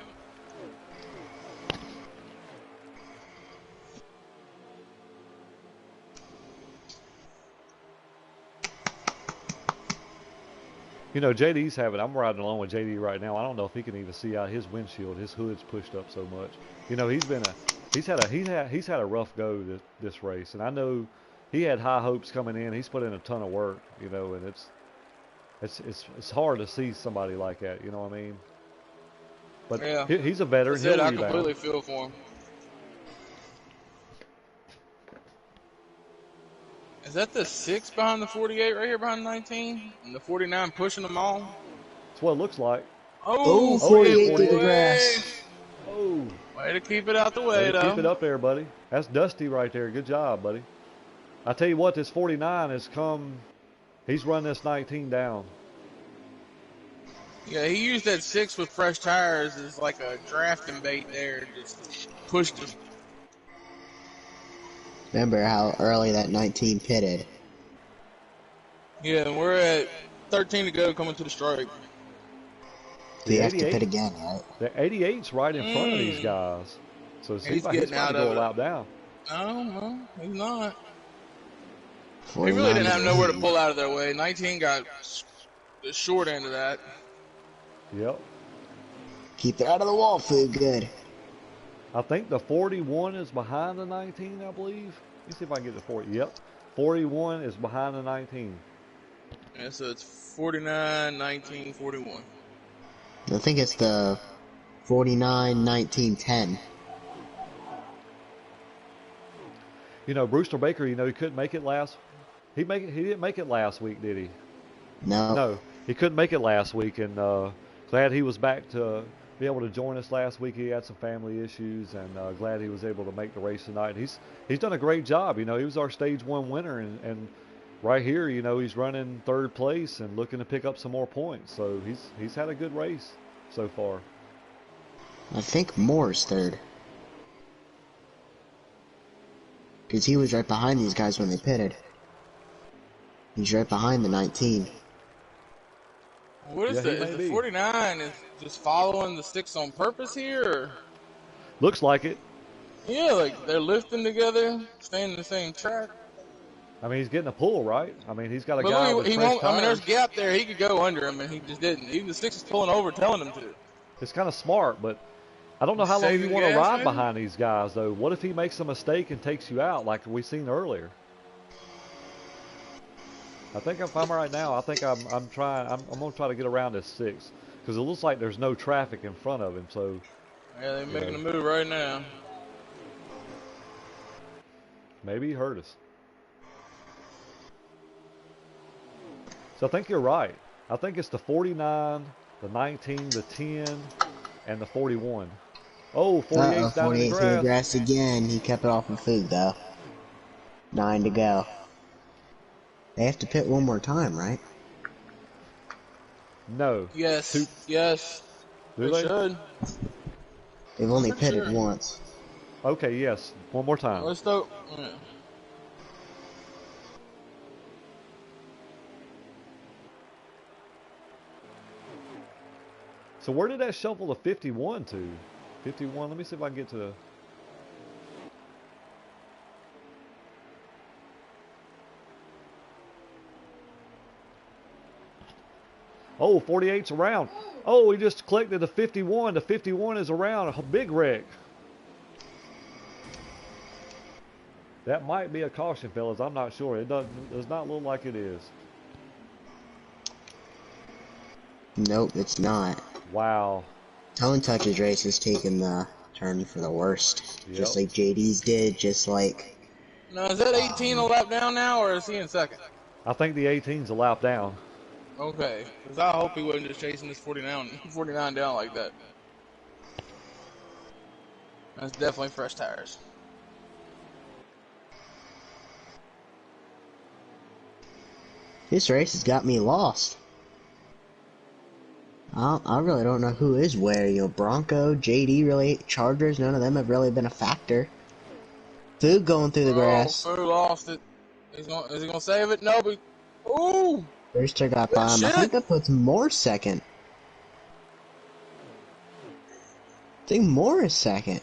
You know, JD's having. I'm riding along with JD right now. I don't know if he can even see out his windshield. His hood's pushed up so much. You know, he's had a rough go this race, and I know he had high hopes coming in. He's put in a ton of work. You know, and it's hard to see somebody like that. You know what I mean? But Yeah. he's a veteran. That's it. He'll I rebound. completely feel for him. Is that the 6 behind the 48 right here behind the 19? And the 49 pushing them all? That's what it looks like. Oh, Oh, 48 48. through the way. grass. Oh, Way to keep it out the way way, to keep it though. up there, buddy. That's Dusty right there. Good job, buddy. I tell you what, this 49 has come. He's run this 19 down. Yeah, he used that 6 with fresh tires as like a drafting bait there. Just pushed him. Remember how early that 19 pitted. Yeah, and we're at 13 to go coming to the stripe. Do you The have to pit 88, again, right? the 88's right in front of these guys. So it seems He's like he's getting about to out go a of it. lap down. No, he's not. He 49 really didn't to have the nowhere to lead. pull out of their way. 19 got the short end of that. Yep. Keep it out of the wall, food good. I think the 41 is behind the 19, I believe. Let me see if I can get the 40. Yep. 41 is behind the 19. Yeah, so it's 49, 19, 41. I think it's the 49, 19, 10. You know, Brewster Baker, you know, he couldn't make it last. He didn't make it last week, did he? No. No, he couldn't make it last week, and glad he was back to be able to join us last week. He had some family issues, and glad he was able to make the race tonight. He's done a great job. You know, he was our stage 1 winner, and right here, you know, he's running 3rd place and looking to pick up some more points. So he's had a good race so far. I think Moore's 3rd. Because he was right behind these guys when they pitted. He's right behind the 19. What is Yeah, he the, is may the be. 49 is just following the 6 on purpose here? Or? Looks like it. Yeah, like they're lifting together, staying in the same track. I mean, he's getting a pull, right? I mean, he's got a But guy look, with he fresh won't. I mean, there's tires. a gap there. He could go under him, and he just didn't. Even the 6 is pulling over, telling him to. It's kind of smart, but I don't know He's how long you saving want to gas, ride maybe? behind these guys, though. What if he makes a mistake and takes you out, like we seen earlier? I think if I'm right now, I think I'm gonna try to get around this 6 because it looks like there's no traffic in front of him. So Yeah, they're you making know, a move right now. maybe he hurt us. So I think you're right. I think it's the 49, the 19, the 10, and the 41. Oh, 48's down in the 48 through the grass. grass again. He kept it off of food, though. 9 to go. They have to pit one more time, right? No. Yes, Two. yes, Do they they? should. They've I'm only pretty pitted sure. once. Okay, yes. One more time. Let's go. Yeah. So where did that shuffle to 51 to? 51, let me see if I can get to the... Oh, 48's around. Oh, he just clicked at the 51. The 51 is around. A big wreck. That might be a caution, fellas. I'm not sure. It does not look like it is. Nope, it's not. Wow. Tone Touch's race has taken the turn for the worst. Yep. Just like JD's did, just like... Now, is that 18 a lap down now, or is he in second? I think the 18's a lap down. Okay, because I hope he wasn't just chasing this 49 down like that. That's definitely fresh tires. This race has got me lost. I really don't know who is where. You know, Bronco, JD, really, Chargers, none of them have really been a factor. Food going through the grass. Fu lost it. Is he gonna save it? No, but ooh, Brewster got by him. I think that puts Moore second. I think Moore is second.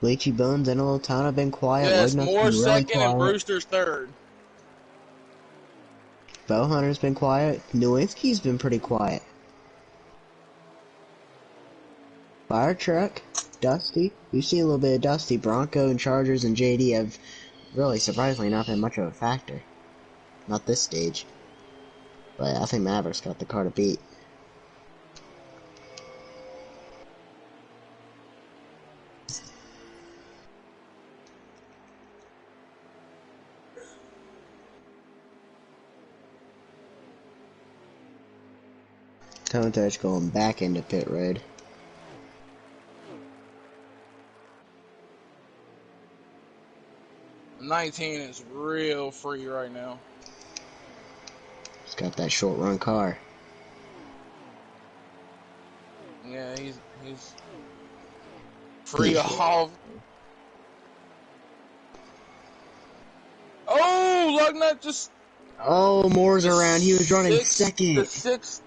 Bleachy Bones and a little town have been quiet. yes, Wignup's Moore been really second and quiet. Brewster's third. Bowhunter's been quiet. Nowinski's been pretty quiet. Fire truck, Dusty. We've seen a little bit of Dusty. Bronco and Chargers and JD have really, surprisingly, not been much of a factor. Not this stage. But I think Maverick's got the car to beat. Tone Touch going back into pit road. The 19 is real free right now. He's got that short run car. Yeah, he's free off. Oh, Lugnut just. Oh, Moore's around. He was running second. The six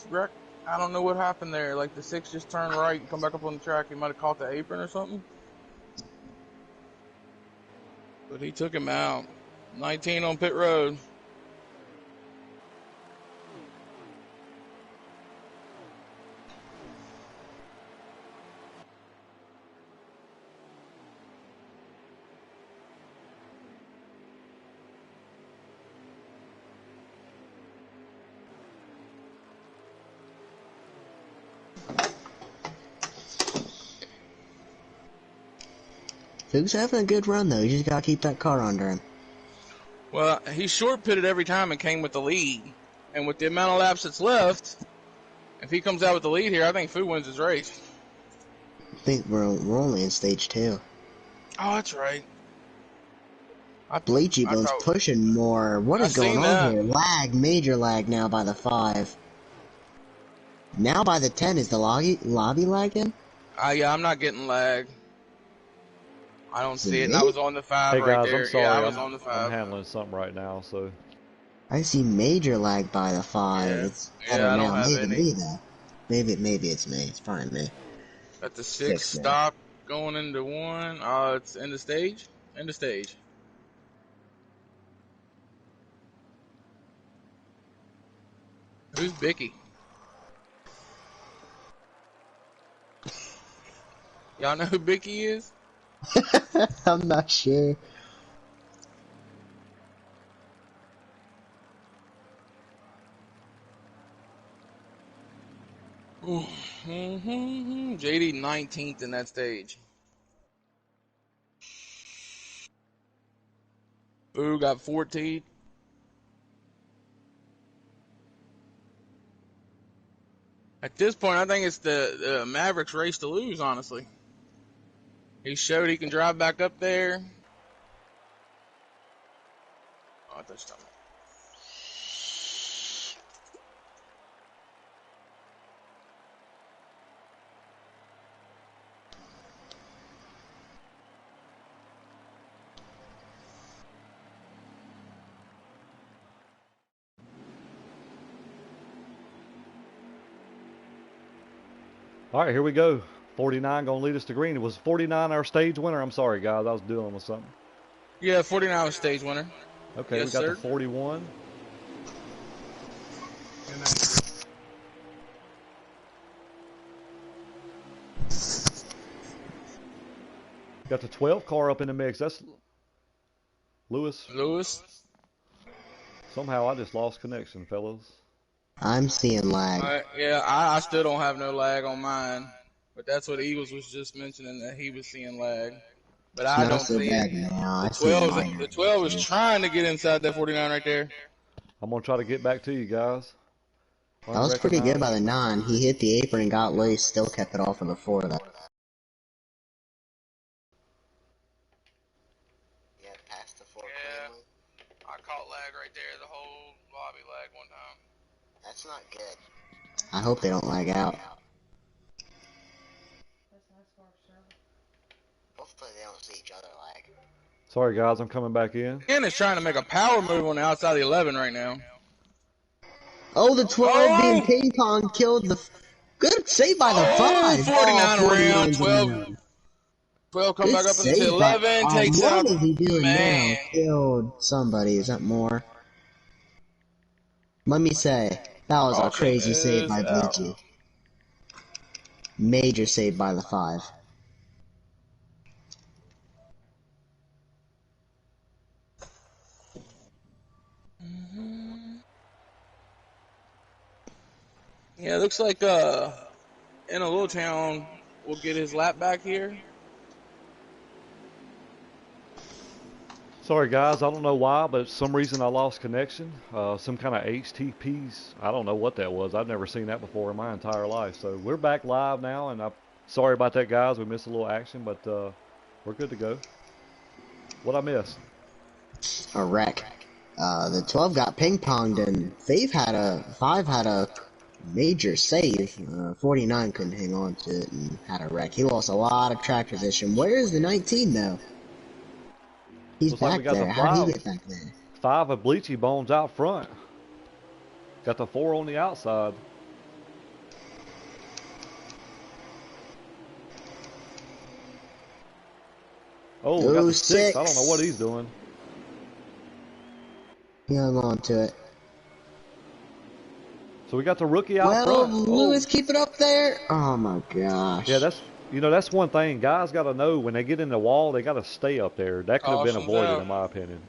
wreck. I don't know what happened there. Like the 6 just turned right and come back up on the track. He might have caught the apron or something. But he took him out. 19 on pit road. Fuchs having a good run though. You just gotta keep that car under him. Well, he short pitted every time and came with the lead. And with the amount of laps that's left, if he comes out with the lead here, I think Fu wins his race. I think we're only in stage 2. Oh, that's right. Bleachy I Bone's probably, pushing more. What I is going seen on that. here? Lag, major lag now by the 5. Now by the 10, is the lobby lagging? Yeah, I'm not getting lag. I don't Is it see it, and I me? was on the 5 Hey right guys, I'm there. Yeah, I sorry. was on the I'm 5. handling something right now, so I see major lag by the 5. Yeah, It's better yeah, I don't now. have Maybe any. me though. Maybe it's me. It's probably me. Got the 6 Fix that. stop going into 1. It's end of stage. End of stage. Who's Bicky? Y'all know who Bicky is? I'm not sure. JD 19th in that stage. Boo got 14th. At this point, I think it's the Mavericks race to lose, honestly. He showed he can drive back up there. Oh, that's tough. all right, here we go. 49 gonna lead us to green. It was 49 our stage winner. I'm sorry guys, I was dealing with something. Yeah, 49 was stage winner. Okay, Yes, we got the sir. 41. Got the 12 car up in the mix. That's Lewis. Lewis. Somehow I just lost connection, fellas. I'm seeing lag. Yeah, I still don't have no lag on mine. But that's what Eagles was just mentioning, that he was seeing lag. But It's I not don't so see it. bad now. The I see 12 lag. the 12 is trying to get inside that 49 right there. I'm gonna try to get back to you guys. That was pretty good by Unrecognized. the 9. He hit the apron and got loose. Still kept it off for the 4 though. Yeah, past the 4 Yeah, cleanly. I caught lag right there. The whole lobby lag one time. That's not good. I hope they don't lag out. Hopefully they don't see each other lag. Sorry guys, I'm coming back in. Ken is trying to make a power move on the outside of the 11 right now. Oh, the 12 being Oh! ping pong killed the... Good save by the Oh, 5. 49 Oh, around. 49's 12, around. 12 come Good back up into save by... 11. Oh, Takes what out, is he doing man. now? Killed somebody. Is that more? Let me say, that was a Caution crazy save is by out. Bleachy. Major save by the 5. Yeah, it looks like in a little town will get his lap back here. Sorry guys, I don't know why, but for some reason I lost connection. Some kind of HTTPs. I don't know what that was. I've never seen that before in my entire life. So we're back live now, and I'm sorry about that, guys. We missed a little action, but we're good to go. What I miss? A wreck. The 12 got ping-ponged and 5 had a major save. 49 couldn't hang on to it and had a wreck. He lost a lot of track position. Where is the 19 though? He's Looks like we back got the there. How did he 5, get back there? 5 of Bleachy Bones out front. Got the 4 on the outside. Oh, we got the 6. I don't know what he's doing. He hung on to it. So we got the rookie out Well, front. Lewis, keep it up there. Oh my gosh. Yeah, that's one thing. Guys got to know when they get in the wall, they got to stay up there. That could have been Caution's avoided, out. in my opinion.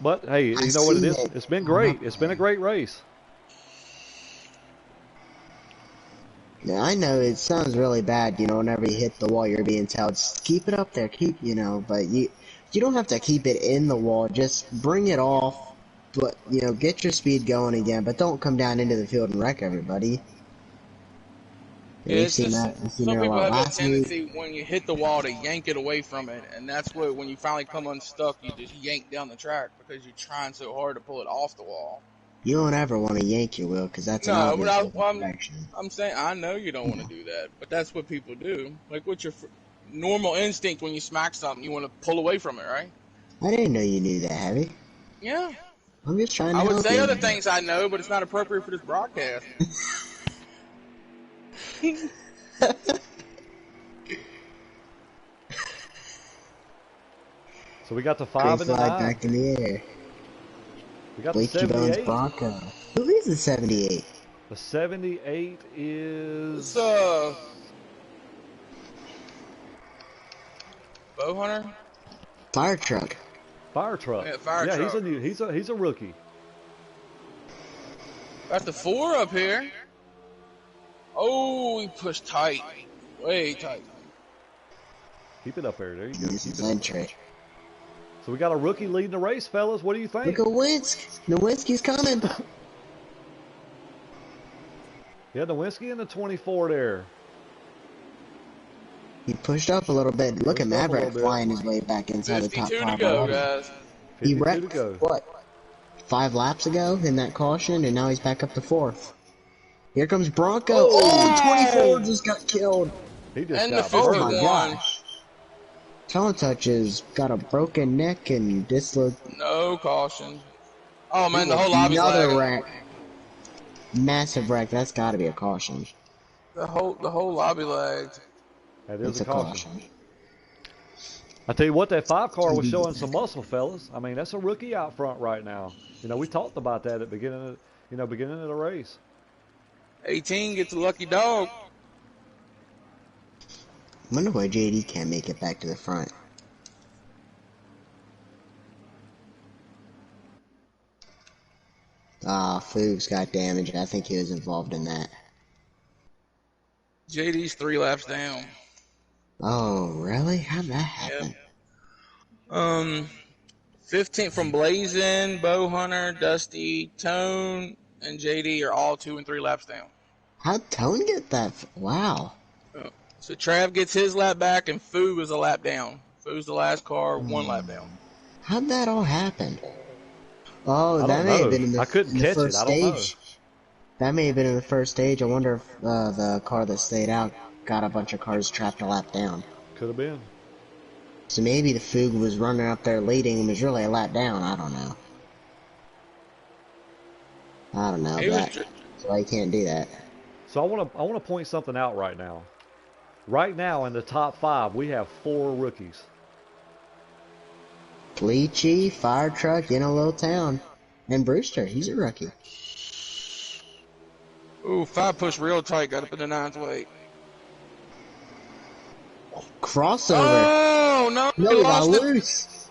But hey, I you know what it see is? it. It's been great. It's been a great race. Yeah, I know it sounds really bad, whenever you hit the wall, you're being told, keep it up there, but you don't have to keep it in the wall, just bring it off But, you know, get your speed going again, but don't come down into the field and wreck everybody. Yeah, We've it's seen just that. We've seen some it a people lot have a last week. tendency when you hit the wall to yank it away from it, and that's what when you finally come unstuck, you just yank down the track because you're trying so hard to pull it off the wall. You don't ever want to yank your wheel, because that's an No, but obvious direction. I'm saying I know you don't want to do that, but that's what people do. Like, what's your normal instinct when you smack something? You want to pull away from it, right? I didn't know you knew that, Heavy. Yeah. I'm just trying to I would help say you. other things I know, but it's not appropriate for this broadcast. So we got the Gray 5 and the flag 9. back in the air. We got the Bleachy Bones 78. Bronco. Who is the 78? The 78 It's is bow hunter. Fire truck. Fire Truck. Yeah, fire Yeah, truck. he's a rookie. Got the 4 up here. Oh, he pushed tight, way tight. Keep it up there. There you go. This Keep is it up. entry. So we got a rookie leading the race, fellas. What do you Look think? at Winsk. Nowinski's coming. Yeah, Nowinski in the 24 there. He pushed up a little bit. Look at Pushed up a Maverick little bit. flying his way back inside the top 52 to 5 go, already. guys. He 52 wrecked, to go. what, 5 laps ago in that caution, and now he's back up to 4th. Here comes Bronco. Oh, 24 just got killed. He just And the got Oh murdered. my 51. gosh. Tone Touch has got a broken neck and No caution. Oh man, the was whole lobby's another lagging. wreck. Massive wreck. That's got to be a caution. The whole lobby lagged. That is It's a a caution. caution. I tell you what, that 5 car was showing some muscle, fellas. I mean, that's a rookie out front right now. You know, we talked about that at beginning of the race. 18 gets a lucky dog. Wonder why JD can't make it back to the front. Ah, Fuchs got damaged. I think he was involved in that. JD's 3 laps down. Oh, really? How'd that happen? Yep. 15 from Blazin, Bow Hunter, Dusty, Tone, and JD are all 2 and 3 laps down. How'd Tone get that? Wow. So Trav gets his lap back, and Foog is a lap down. Foog's the last car, 1 lap down. How'd that all happen? Oh, I that don't may have know. been in I the couldn't catch it. first I don't know. stage. That may have been in the first stage. I wonder if the car that stayed out got a bunch of cars trapped a lap down. Could have been. So maybe the Foog was running up there leading and was really a lap down. I don't know. I don't know that. So I can't do that. So I want to point something out right now. Right now in the top 5, we have 4 rookies. Bleachy, Fire Truck, in a little town. And Brewster, he's a rookie. Ooh, 5 pushed real tight, got up in the 9th weight. Crossover. Oh, no, No, he he got lost it. loose.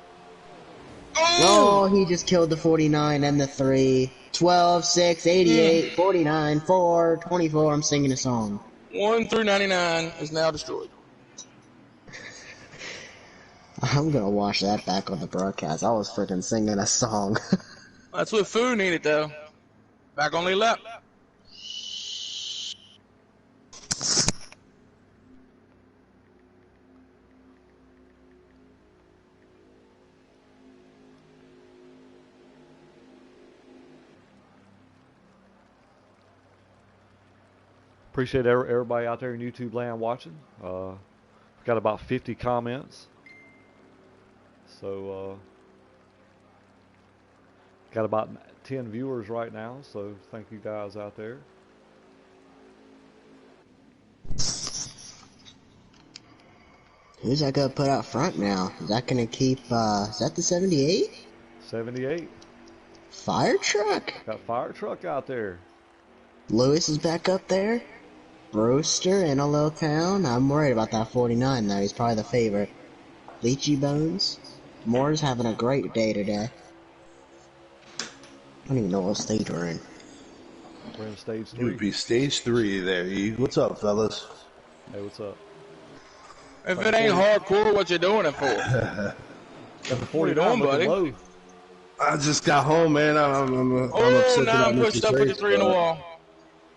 Oh! Oh, he just killed the 49 and the 3. 12, 6, 88, 49, 4, 24. I'm singing a song. 1 through 99 is now destroyed. I'm gonna watch that back on the broadcast. I was freaking singing a song. That's what Food needed, though. Back on the lap. Appreciate everybody out there in YouTube land watching. Got about 50 comments. So, got about 10 viewers right now. So, thank you guys out there. Who's that gonna put out front now? Is that gonna keep, is that the 78? 78. Fire Truck? Got Fire Truck out there. Lewis is back up there. Brewster in a little town. I'm worried about that 49 though. He's probably the favorite. Leechy Bones. Moore's having a great day today. I don't even know what stage we're in. We're in stage It would 3. be stage 3 there. What's up, fellas? Hey, what's up? If it ain't hardcore, what you doing it for? Got the What are you 49 doing, looking buddy? low. I just got home, man. I'm Oh, upset that now I I'm missed pushed this up with the race, three in the but wall.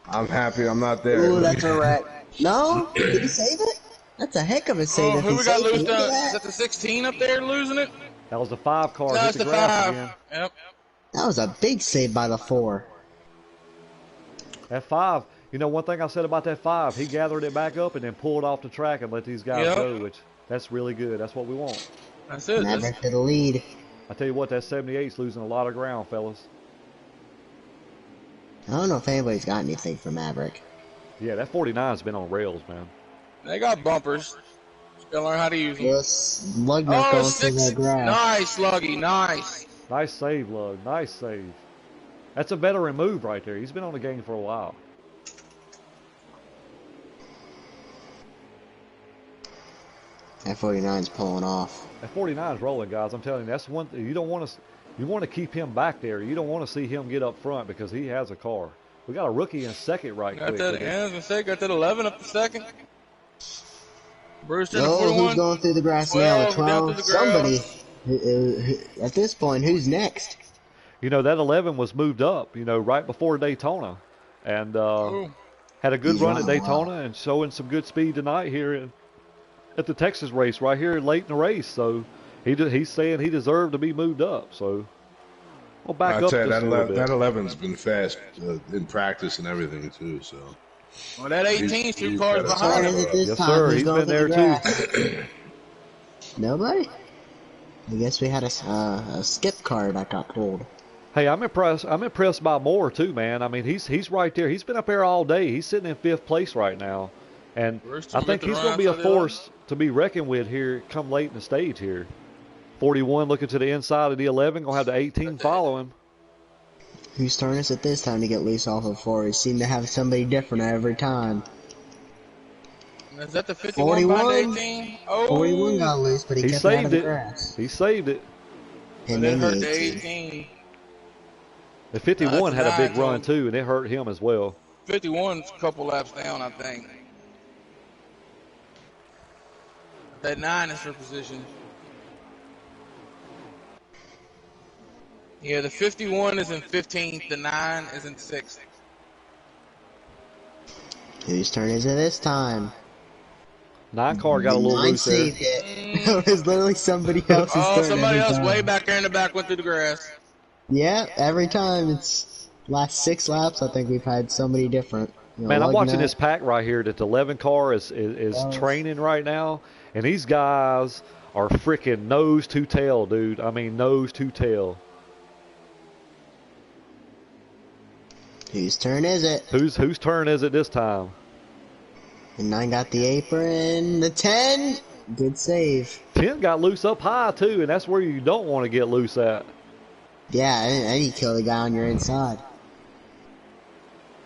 I'm happy I'm not there. Ooh, that's a wreck. No? Did he save it? That's a heck of a save Oh, if who he we got saved it. loose Look at down? Is that. that the 16 up there losing it? That was the 5 car No, hit it's the the grass 5. again. Yep. That was a big save by the 4. That 5, you know, one thing I said about that 5, he gathered it back up and then pulled off the track and let these guys Yep. go, which that's really good. That's what we want. That's it. Maverick to the lead. I tell you what, that 78's losing a lot of ground, fellas. I don't know if anybody's got anything for Maverick. Yeah, that 49's been on rails, man. They got bumpers. Just gotta learn how to use them. This lug nut Oh, going through 6. the grass. Nice, Sluggy. Nice. Nice save, Lug. Nice save. That's a veteran move right there. He's been on the game for a while. That 49's pulling off. That 49's rolling, guys. I'm telling you, that's one thing. You don't want to. You want to keep him back there. You don't want to see him get up front because he has a car. We got a rookie in second right Got quick. that, yeah, I was gonna say, got that 11 up the second. Brewster in the Oh, 41. who's going through the grass now? The 12, down 12. through the Somebody. grass. At this point, who's next? You know, that 11 was moved up, you know, right before Daytona. And Ooh. had a good He's run at running Daytona well. and showing some good speed tonight here at the Texas race right here late in the race. So he's saying he deserved to be moved up. So we'll back I up tell you, just a little bit. that 11's been fast in practice and everything too. So Well, that 18's 2 he's cars got a behind Sorry, him. at this Yes, time, sir. who's He's going been through there, the grass? Nobody? I guess we had a skip car that got pulled. Hey, I'm impressed. I'm impressed by Moore too, man. I mean, he's right there. He's been up there all day. He's sitting in 5th place right now, and Brewster I think with the he's run going to be a outside the eleven. force to be reckoned with here come late in the stage here. 41 looking to the inside of the 11, gonna have the 18 following. Whose turn is it this time to get loose off of 4? He seemed to have somebody different every time. Is that the 51 behind 41? the 18? Oh, 41 got loose, but he He kept it out of saved the it. grass. He saved it. And it then hurt the the 18. 18. The 51 had a big nine, run so- too, and it hurt him as well. 51's a couple laps down, I think. That 9 is for position. Yeah, the 51 is in 15th, the 9 is in 6th. Whose turn is it this time? 9 car got a little 9 loose there. saved it. It was literally somebody else's Oh, turn somebody every else time. way back there in the back went through the grass. Yeah, every time. It's last 6 laps, I think we've had somebody different. You know, Man, I'm lug watching nut. this pack right here that the 11 car is training right now, and these guys are freaking nose to tail, dude. I mean, nose to tail. Whose turn is it? Whose turn is it this time? The 9 got the apron. The 10! Good save. 10 got loose up high too, and that's where you don't want to get loose at. Yeah, and you kill the guy on your inside.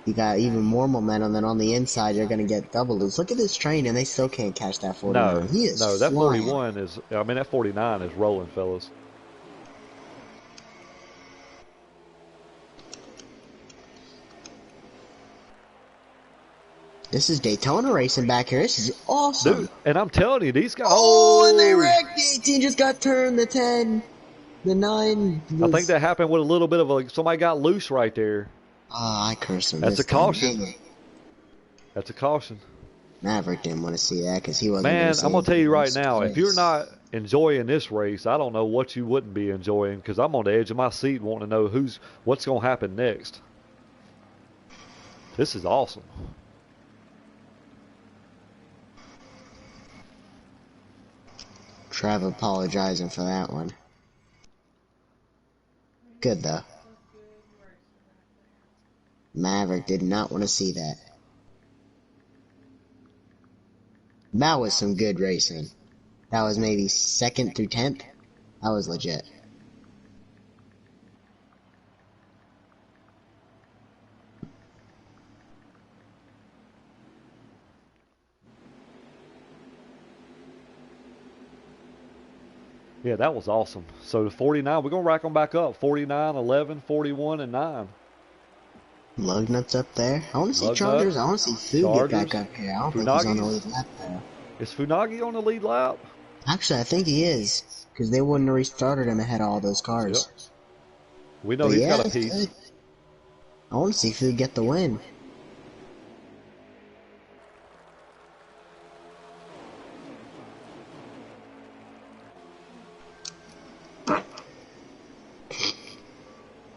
You got even more momentum than on the inside. You're gonna get double loose. Look at this train, and they still can't catch that 49. No, He is no, that flying. 41 is. I mean, that 49 is rolling, fellas. This is Daytona racing back here. This is awesome. Dude, and I'm telling you, these guys. Oh, and they wrecked. The 18 just got turned. The 10, the 9. I think that happened with a little bit of a. Somebody got loose right there. Oh, I curse him. That's this a caution. time. Dang it. That's a caution. Maverick didn't want to see that because he wasn't. Man, I'm gonna tell you right now, if you're race. not enjoying this race, I don't know what you wouldn't be enjoying, because I'm on the edge of my seat wanting to know what's gonna happen next. This is awesome. Trav apologizing for that one. Good though. Maverick did not want to see that. That was some good racing. That was maybe 2nd through 10th. That was legit. Yeah, that was awesome. So the 49, we're going to rack them back up. 49, 11, 41, and 9. Lug nuts up there. I want to see Lug Chargers. nut. I want to see Fu get back Chargers. up here. I don't think he's on the Funagi's. lead lap there. Is Funagi on the lead lap? Actually, I think he is. Because they wouldn't have restarted him ahead of all those cars. We know But he's got yeah, a it's piece. good. I want to see Food get the win.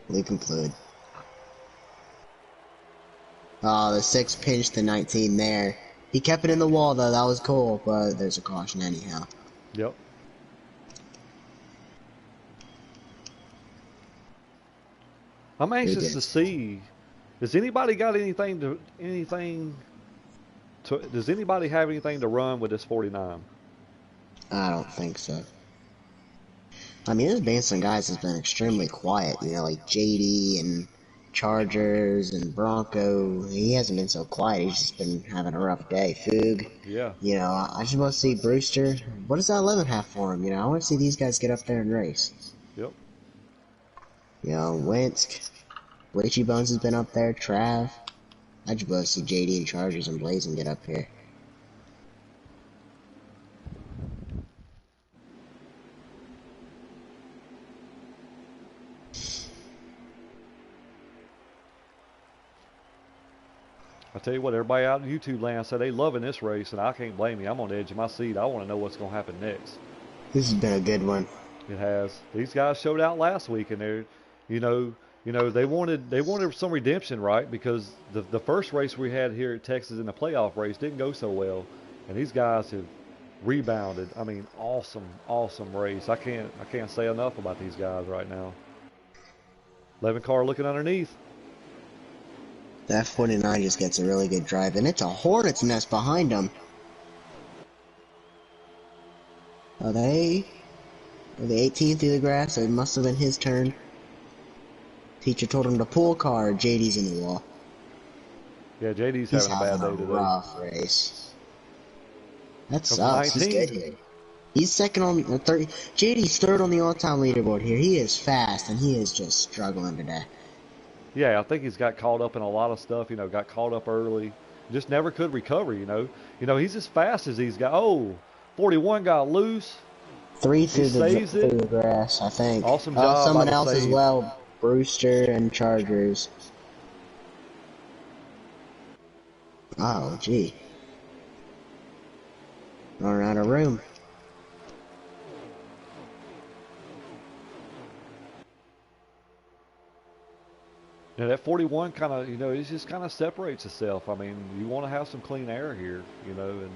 Leaping Fluid. Oh, the 6 pinched the 19 there. He kept it in the wall though, that was cool, but there's a caution anyhow. Yep. I'm We anxious did. to see. Does anybody got does anybody have anything to run with this 49? I don't think so. I mean, there's been some guys that's been extremely quiet, you know, like JD and Chargers and Bronco. He hasn't been so quiet, he's just been having a rough day. Foog, Yeah. you know, I just want to see Brewster. What does that 11 have for him? You know, I want to see these guys get up there and race. Yep. You know, Winsk, Richie Bones has been up there, Trav. I just want to see JD and Chargers and Blazing get up here. I tell you what, everybody out in YouTube land said they loving this race, and I can't blame you. I'm on the edge of my seat. I want to know what's going to happen next. This has been a good one. It has. These guys showed out last week, and they're, you know, they wanted some redemption, right? Because the first race we had here at Texas in the playoff race didn't go so well, and these guys have rebounded. I mean, awesome race. I can't say enough about these guys right now. 11 car looking underneath. That 49 just gets a really good drive, and it's a hornet's nest behind him. Are the 18th through the grass, so it must have been his turn. Teacher told him to pull car, JD's in the wall. Yeah, JD's He's having a bad having day a today. rough race. That Comes sucks. He's 19. good here. He's second on the 30. JD's third on the all-time leaderboard here. He is fast, and he is just struggling today. Yeah, I think he's got caught up in a lot of stuff. You know, got caught up early, just never could recover. You know, he's as fast as these guys. Oh, 41 got loose. Three He through saves through it. the grass, I think. Awesome job by Someone the else as save. well. Brewster and Chargers. Oh, gee. Running out of room. Yeah, that 41 kind of, you know, it just kind of separates itself. I mean, you want to have some clean air here, you know, and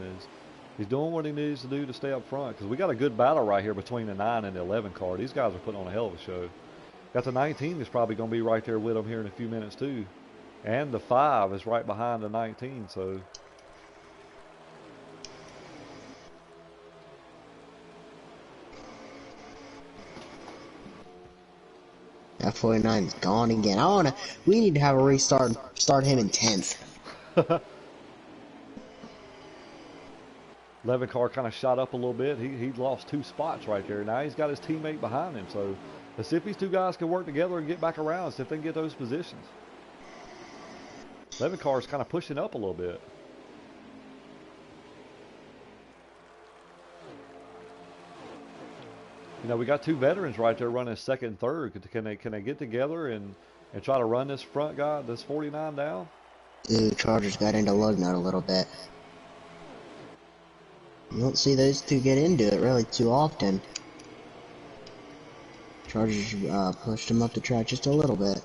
he's doing what he needs to do to stay up front because we got a good battle right here between the 9 and the 11 car. These guys are putting on a hell of a show. Got the 19 is probably going to be right there with them here in a few minutes too, and the 5 is right behind the 19. So. That 49's gone again. We need to have a restart. Start him in 10th. 11 car kind of shot up a little bit. He lost 2 spots right there. Now he's got his teammate behind him. So let's see if these two guys can work together and get back around. See if they can get those positions. 11 car is kind of pushing up a little bit. You know, we got 2 veterans right there running second and third. Can they get together and try to run this front guy, this 49 down? Ooh, Chargers got into lug nut a little bit. You don't see those two get into it really too often. Chargers pushed him up the track just a little bit.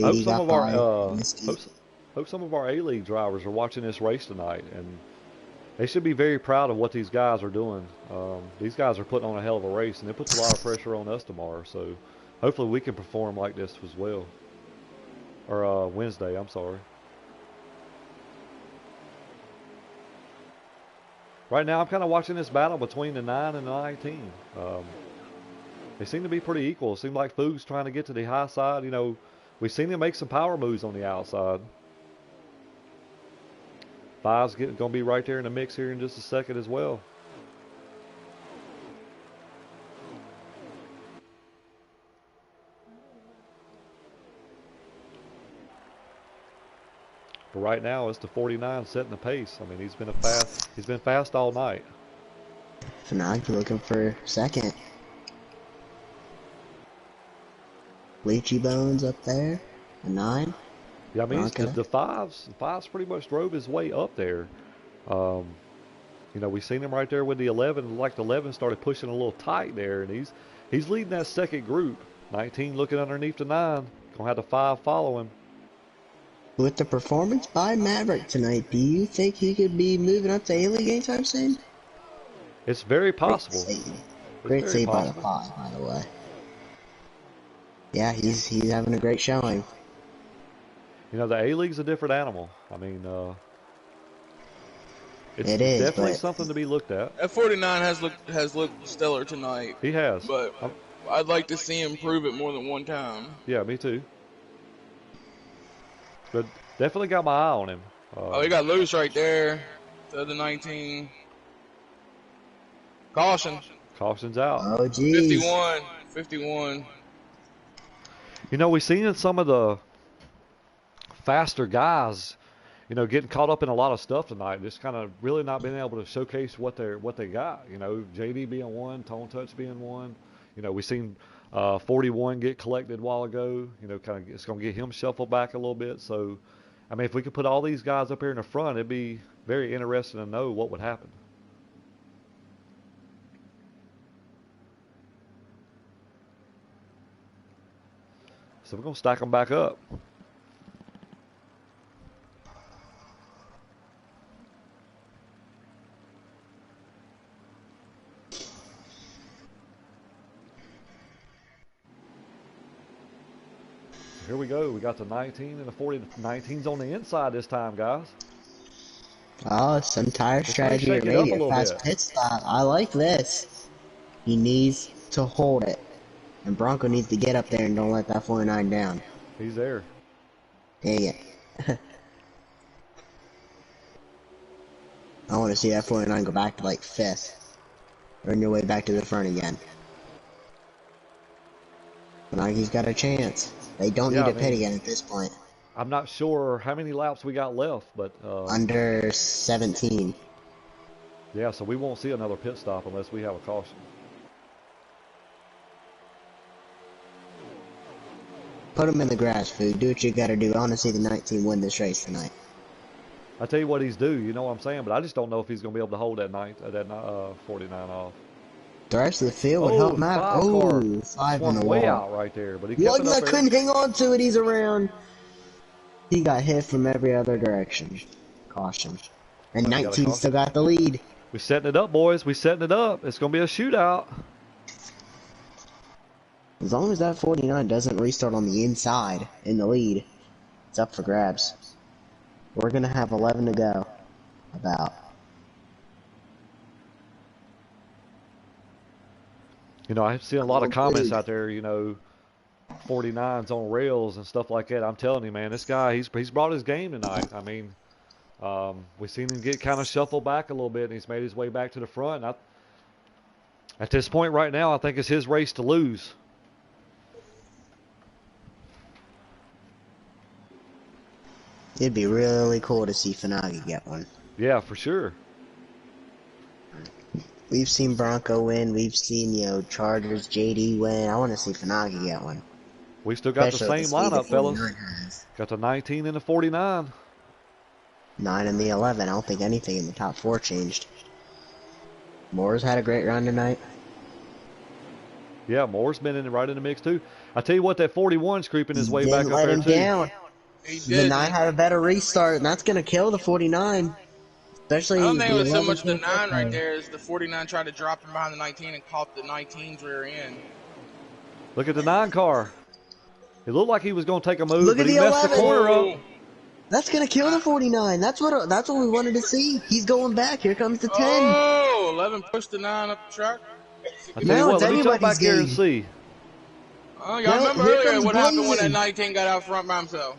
Hope JD some got of our by. Missed it. hope some of our A-League drivers are watching this race tonight, and they should be very proud of what these guys are doing. These guys are putting on a hell of a race, and it puts a lot of pressure on us tomorrow. So hopefully we can perform like this as well. Or Wednesday, I'm sorry. Right now I'm kind of watching this battle between the 9 and the 19. They seem to be pretty equal. It seems like Foog's trying to get to the high side. You know, we've seen him make some power moves on the outside. 5's going to be right there in the mix here in just a second as well. But right now, it's the 49 setting the pace. I mean, he's been fast all night. Fanag looking for second. Leechy Bones up there. A 9. Yeah, I mean, Bronco. the fives pretty much drove his way up there. Um, you know, we seen him right there with the 11. Like the 11 started pushing a little tight there, and he's leading that second group. 19 looking underneath the 9. Gonna have the 5 follow him. With the performance by Maverick tonight, do you think he could be moving up to A-League anytime soon? It's very Great possible. save. It's Great very save by the possible. 5, by the way. Yeah, he's having a great showing. You know, the A League's a different animal. I mean, it's It is, definitely but something to be looked at. That 49 has looked stellar tonight, He has. but I'd like to see him prove it more than one time. Yeah, me too. But definitely got my eye on him. Oh, he got loose right there. To the 19. Caution. Caution's out. oh geez. 51. 51. You know, we've seen in some of the faster guys, you know, getting caught up in a lot of stuff tonight. Just kind of really not being able to showcase what they got. You know, JD being one, Tone Touch being one. You know, we seen 41 get collected a while ago. You know, kind of it's going to get him shuffled back a little bit. So, I mean, if we could put all these guys up here in the front, it'd be very interesting to know what would happen. So we're going to stack them back up. Here we go. We got the 19 and the 40. 19's on the inside this time, guys. Oh, some tire strategy or shake it up maybe a a little fast bit. pit stop. I like this. He needs to hold it. And Bronco needs to get up there and don't let that 49 down. He's there. Dang it. I want to see that 49 go back to like 5th. Earn your way back to the front again. But now he's got a chance. They don't Yeah, need I a pit mean- again at this point. I'm not sure how many laps we got left, but Under 17. yeah, so we won't see another pit stop unless we have a caution. Put him in the grass, food. Do what you gotta do. I want to see the 19 win this race tonight. I tell you what he's due, you know what I'm saying, but I just don't know if he's going to be able to hold that 49 off. The rest of the field would help him out. Oh, 5 on Swung the way wall. out right there, but he Look, kept it I up there. couldn't hang on to it. He's around. He got hit from every other direction. Caution. And He got a 19 caution. still got the lead. We're setting it up, boys. We're setting it up. It's going to be a shootout. As long as that 49 doesn't restart on the inside in the lead, it's up for grabs. We're going to have 11 to go. About. You know, I've seen a lot of comments out there, you know, 49s on rails and stuff like that. I'm telling you, man, this guy, he's brought his game tonight. I mean, we've seen him get kind of shuffled back a little bit, and he's made his way back to the front. And at this point right now, I think it's his race to lose. It'd be really cool to see Finagi get one. Yeah, for sure. We've seen Bronco win. We've seen, Chargers, JD win. I want to see Finagi get one. We still got Especially the same with the lineup, speed the fellas. 49 has. Got the 19 and the 49. 9 and the 11. I don't think anything in the top 4 changed. Moore's had a great run tonight. Yeah, Moore's been right in the mix too. I tell you what, that 41's creeping his way back Didn't up let there him too. down. He The did. 9 had a better restart, and that's going to kill the 49. Especially I don't think it the was so 11 much the can't 9 right play. there as the 49 tried to drop him behind the 19 and caught the 19's rear end. Look at the 9 car. It looked like he was going to take a move, Look but at he the messed the 11. corner up. Oh, That's going to kill the 49. That's what we wanted to see. He's going back. Here comes the 10. oh, 11 pushed the 9 up the track. I tell Now you what, it's let me jump back anybody's here and game. see. Oh, y'all Well, remember here earlier comes what happened when Blazing. that 19 got out front by himself?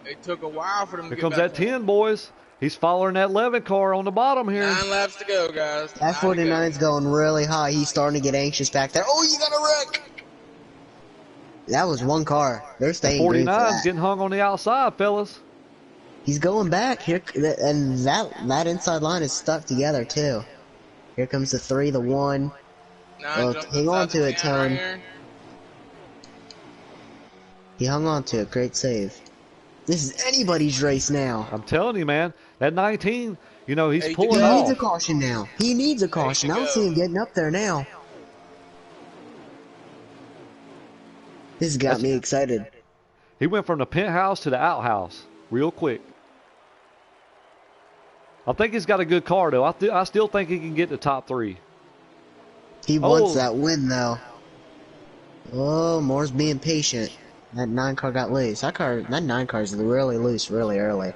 It took a while for them to Here get comes back that to him. 10, boys. He's following that 11 car on the bottom here. 9 laps to go, guys. That 9 to go. 49's going really high. He's starting to get anxious back there. Oh, you got a wreck! That was one car. They're That staying green for 49's that. getting hung on the outside, fellas. He's going back here, and that inside line is stuck together too. Here comes the 3, the 1. 9 Well, jumped hang on inside to the it, 10 right Tone. here. He hung on to it. Great save. This is anybody's race now. I'm telling you, man. That 19, you know, he's 8 to pulling He needs go. a off. caution now. He needs a 8 caution. to I don't see go. him getting up there now. This has got That's, me excited. he went from the penthouse to the outhouse real quick. I think he's got a good car, though. I still think he can get the top 3. He wants Oh, that win, though. Oh, Moore's being patient. That 9 car got loose. That 9 car is really loose really early.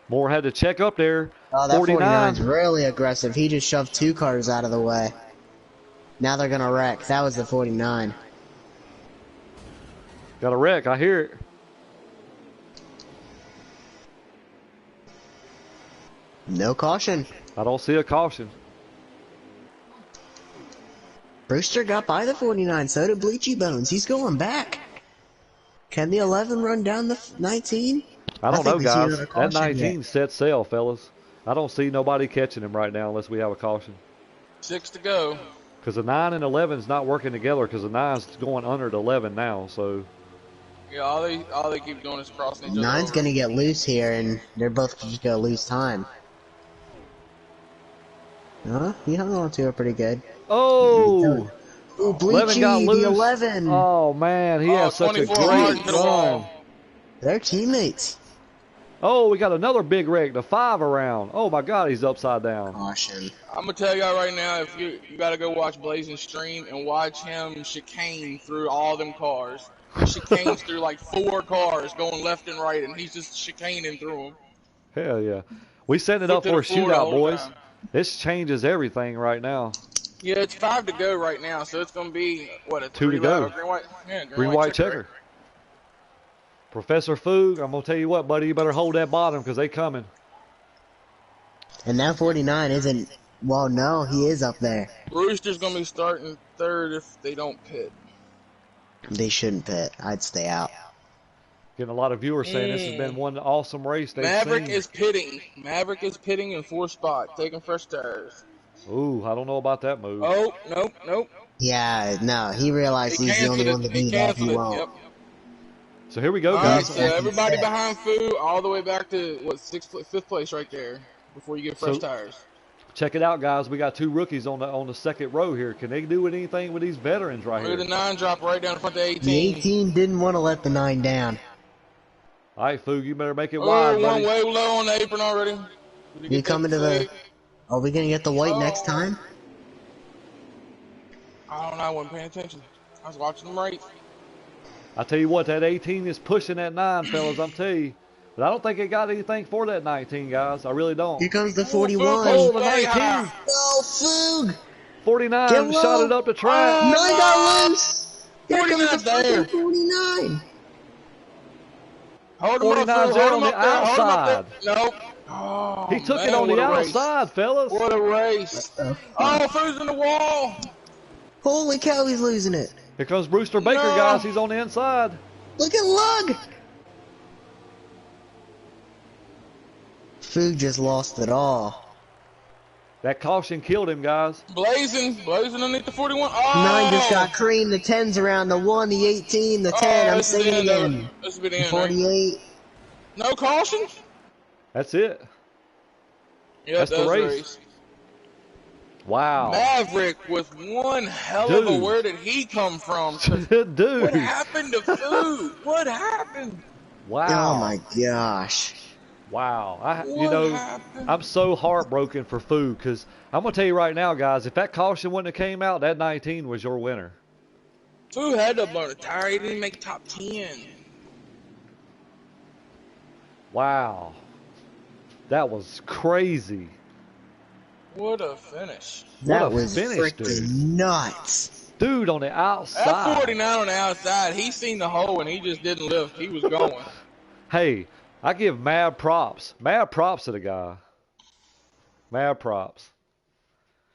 Moore had to check up there. Oh, that 49's 49. really aggressive. He just shoved 2 cars out of the way. Now they're gonna wreck. That was the 49. Got a wreck. I hear it. No caution. I don't see a caution. Brewster got by the 49, so did Bleachy Bones. He's going back. Can the 11 run down the 19? I don't think know, we see guys. another That caution 19 yet. set sail, fellas. I don't see nobody catching him right now unless we have a caution. 6 to go. Because the 9 and 11 is not working together because the 9's going under the 11 now. So Yeah, all they keep doing is crossing each other 9's over. gonna get loose here, and they're both just gonna lose time. Huh? He hung on to it pretty good. Oh, Ooh, 11 got Bleachy, loose. the 11. Oh man, he has such a 24 great hard to the run. wall. They're teammates. Oh, we got another big wreck, the 5 around. Oh my God, he's upside down. Caution. I'm gonna tell y'all right now, if you gotta go watch Blazing's stream and watch him chicane through all them cars. He chicanes through like 4 cars going left and right, and he's just chicaning through them. Hell yeah, we setting it Foot up to for a the floor the shootout, whole boys. time. This changes everything right now. Yeah, it's 5 to go right now, so it's gonna be what a 2 to 3 go. lap green white, yeah, Green white checker. Professor Foog, I'm gonna tell you what, buddy, you better hold that bottom because they coming. And that 49 isn't. Well, no, he is up there. Brewster's gonna be starting 3rd if they don't pit. They shouldn't pit. I'd stay out. Getting a lot of viewers saying this has been one awesome race they've Maverick seen. is pitting. Maverick is pitting in 4th spot, taking fresh tires. Ooh, I don't know about that move. Oh, nope. Yeah, no, he realized He he's the only canceled one it. to do He that. canceled He it. won't. Yep. So here we go, All right, guys. so That's everybody set. behind Fu, all the way back to what 5th place right there, before you get fresh So- tires. Check it out, guys. We got 2 rookies on the second row here. Can they do anything with these veterans right Look at the here? 9 drop right down in front of the 18. The 18 didn't want to let the 9 down. All right, Foog, you better make it Oh, wide, one buddy. way low on the apron already. Did You get that coming to the? save? Are we gonna get the white next Oh. time? I don't know. I wasn't paying attention. I was watching them right. I tell you what, that 18 is pushing that 9, fellas. I'm telling you. But I don't think it got anything for that 19, guys. I really don't. Here comes the Fu 41. Oh, pushed the way 19. high. No, Foog! 49 Get shot low. it up the track. Oh, 9 got loose! Here comes 49's the there. fucking 49! Hold him up 49's there. there Hold on him the up there. Hold him outside. up there. Nope. Oh, He took man, it on the what a race. outside, fellas. What a race. Oh, Fu's in the wall. Holy cow, he's losing it. Here comes Brewster Baker, No. guys. He's on the inside. Look at Lug! Foog just lost it all. That caution killed him, guys. Blazing underneath the 41. Oh! 9 just got creamed. The 10's around. The 1, the 18, the 10. I'm this is saying the it end of again. it. This will be the The end. Right? 48. No caution? That's it. Yep, That's the that was race. Wow. Maverick with one hell of a. Dude. Where did he come from? What Dude. happened to Fu? What happened? Wow. Oh my gosh. Wow. What happened? I'm so heartbroken for Food because I'm going to tell you right now, guys, if that caution wouldn't have came out, that 19 was your winner. Fu had to burn a tire. He didn't make top 10. Wow. That was crazy. What a finish. That a was finish, freaking dude. Nuts. Dude on the That outside. 49 on the outside, he seen the hole and he just didn't lift. He was going. Hey, I give mad props. Mad props to the guy. Mad props.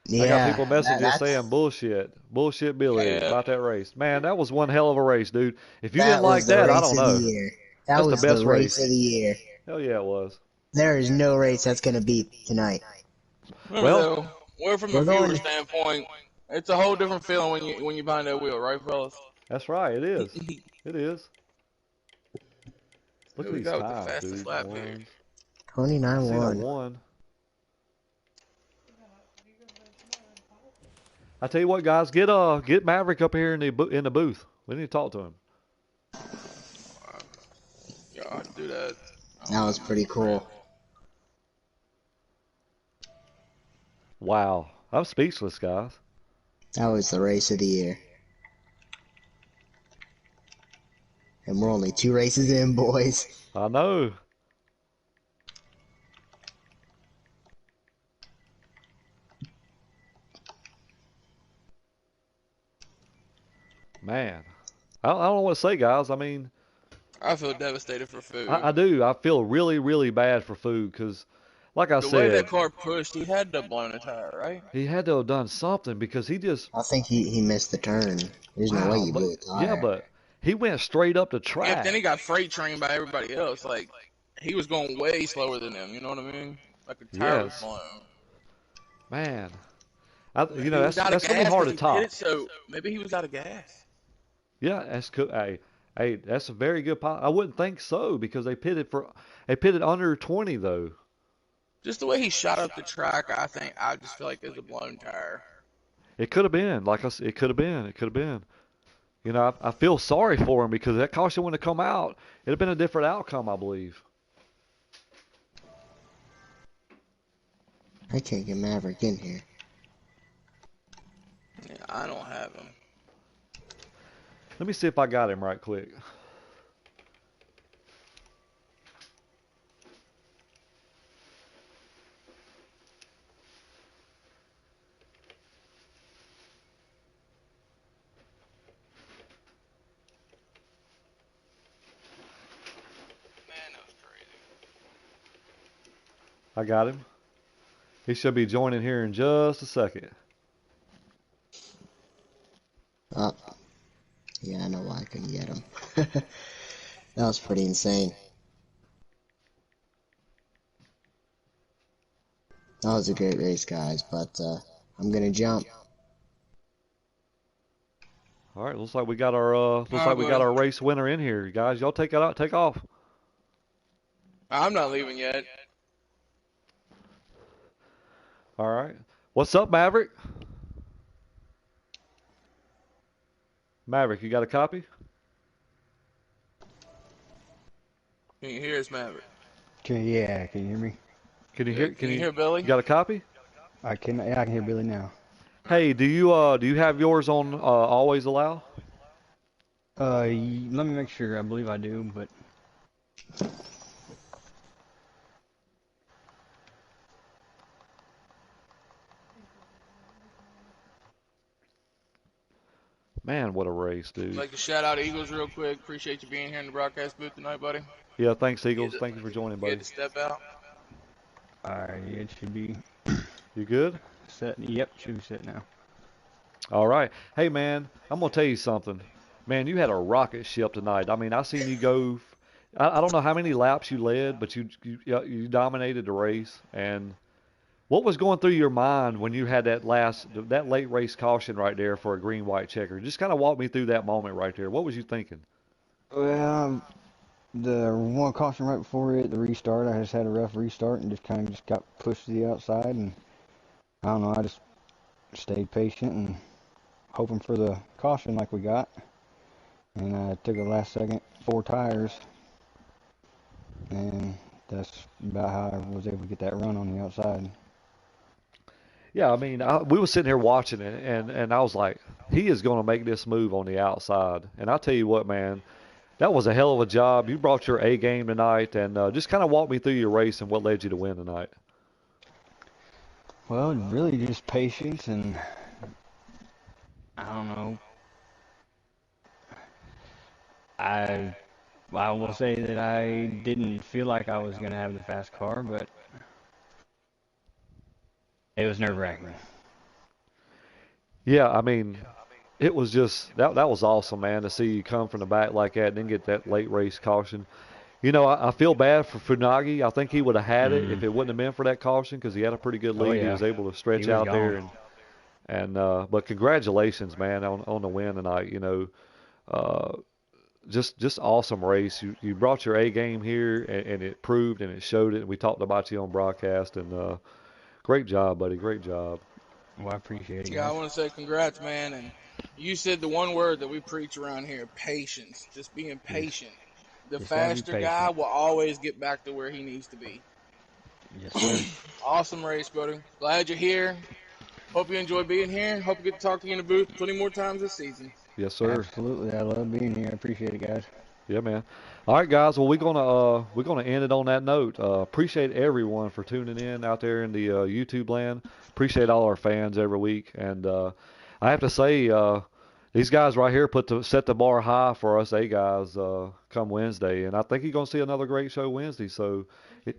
Yeah. I got people messaging that's- saying bullshit. Bullshit Billy Yeah. about that race. Man, that was one hell of a race, dude. If you that didn't like was the that, I race don't of know. the year. That That's the was best the race race. of the year. Hell yeah, it was. There is no race that's going to beat tonight. Remember Well, though, we're from we're a viewer going- standpoint, it's a whole different feeling when you behind that wheel, right, fellas? That's right. It is. It is. Look Who at we these got with the times, fastest dude. lap here? I seen a 29-1. one. I tell you what, guys, get Maverick up here in the booth. We need to talk to him. Yeah, I'll do that. I That don't was have him pretty as a friend. cool. Wow, I'm speechless, guys. That was the race of the year. And we're only 2 races in, boys. I know. Man, I don't know what to say, guys. I mean, I feel devastated for I food. do. I feel really, really bad for Food because, like I The way that said, car pushed, he had to have blown a tire, right? he had to have done something because he just, I think he missed the turn. There's no way wow. you But blew a yeah, tire. but he went straight up the Yeah, then he track. got freight trained by everybody else. Like, he was going way slower than them, you know what I mean? Like, a tire was Yes, blown. man. Maybe he was out of That's gonna be gas hard because to he pitted, top. so maybe he was out of gas. Yeah, that's cool. Hey, that's a very good. I wouldn't think so because they pitted under 20 though. Just the way he shot up the track, I just feel like it was a blown tire. It could have been, like I said, it could have been. It could have been. You know, I feel sorry for him because that caution wouldn't have come out. It'd have been a different outcome, I believe. I can't get Maverick in here. Yeah, I don't have him. Let me see if I got him right quick. Man, that was crazy. I got him. He should be joining here in just a second. Oh, yeah, I know why I couldn't get him. That was pretty insane. That was a great race, guys, but I'm gonna jump. All right, looks like we got All right, buddy. our race winner in here, guys. Y'all take it out, take off. I'm not leaving yet. All right. What's up, Maverick? Maverick, you got a copy? Can you hear us, Maverick? Yeah, can you hear me? Can you Yeah, hear? can you You hear Billy? got a copy? Yeah, I can hear Billy now. Hey, do you have yours on always allow? Let me make sure. I believe I do, but Man, what a race, I'd dude. like to shout out Eagles real quick. Appreciate you being here in the broadcast booth tonight, buddy. Yeah, thanks, You Eagles. had Thank you for joining, you had buddy. to step out. it should be You good? set. Yep, should be set now. All right. Hey, man, I'm gonna tell you something. Man, you had a rocket ship tonight. I mean, I seen you go. I don't know how many laps you led, but you dominated the race. And what was going through your mind when you had that late race caution right there for a green white checker? Just kind of walk me through that moment right there. What was you thinking? Well, the one caution right before it, the restart, I just had a rough restart and just kind of just got pushed to the outside, and I don't know, I just stayed patient and hoping for the caution like we got, and I took a last second 4 tires, and that's about how I was able to get that run on the outside. Yeah, I mean, we were sitting here watching it, and I was like, he is going to make this move on the outside. And I'll tell you what, man, that was a hell of a job. You brought your A game tonight, and just kind of walk me through your race and what led you to win tonight. Well, really just patience and I don't know. I I will say that I didn't feel like I was gonna have the fast car, but it was nerve-wracking. Yeah, I mean, it was just that was awesome, man, to see you come from the back like that and then get that late race caution. You know, I feel bad for Funagi. I think he would have had it if Mm. it wouldn't have been for that caution because he had a pretty good Oh lead. He yeah, was able to he stretch was out there gone. and but congratulations, man, on the win tonight. You know, uh, just awesome race. You brought your A game here, and it proved and it showed it. And we talked about you on broadcast, and great job, buddy. Great job. Well, I appreciate it, Yeah, I guys. want to say congrats, man. And you said the one word that we preach around here: patience. Just being Yes, patient. The just gotta be faster guy patient. will always get back to where he needs to be. Yes, sir. Awesome race, buddy. Glad you're here. Hope you enjoy being here. Hope we get to talk to you in the booth plenty more times this season. Yes, sir. Absolutely. I love being here. I appreciate it, guys. Yeah, man. All right, guys. Well, we're gonna end it on that note. Appreciate everyone for tuning in out there in the YouTube land. Appreciate all our fans every week, and I have to say, these guys right here set the bar high for us A guys come Wednesday, and I think you're gonna see another great show Wednesday. So, it,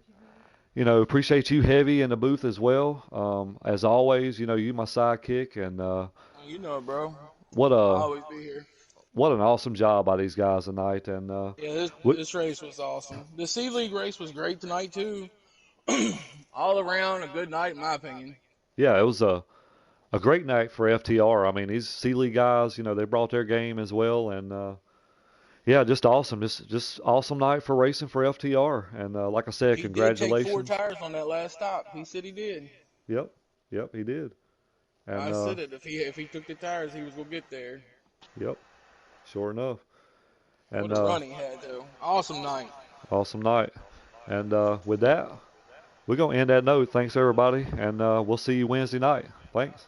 appreciate you heavy in the booth as well. As always, you my sidekick, and You know it, bro. what I'll a always be here. what an awesome job by these guys tonight, and Yeah, this we, this race was awesome. The C League race was great tonight too. All around a good night, in my opinion. yeah, it was a great night for FTR. I mean, these Sealy guys, they brought their game as well, and yeah, just awesome, just awesome night for racing for FTR. And like I said, He did take four congratulations. tires on that last stop. He said he did. Yep, yep, he did. And I said it. If he took the tires, he was gonna get there. yep, sure enough. What And a run he had though. Awesome night. awesome night. And with that, we're gonna end that note. Thanks everybody, and we'll see you Wednesday night. Thanks.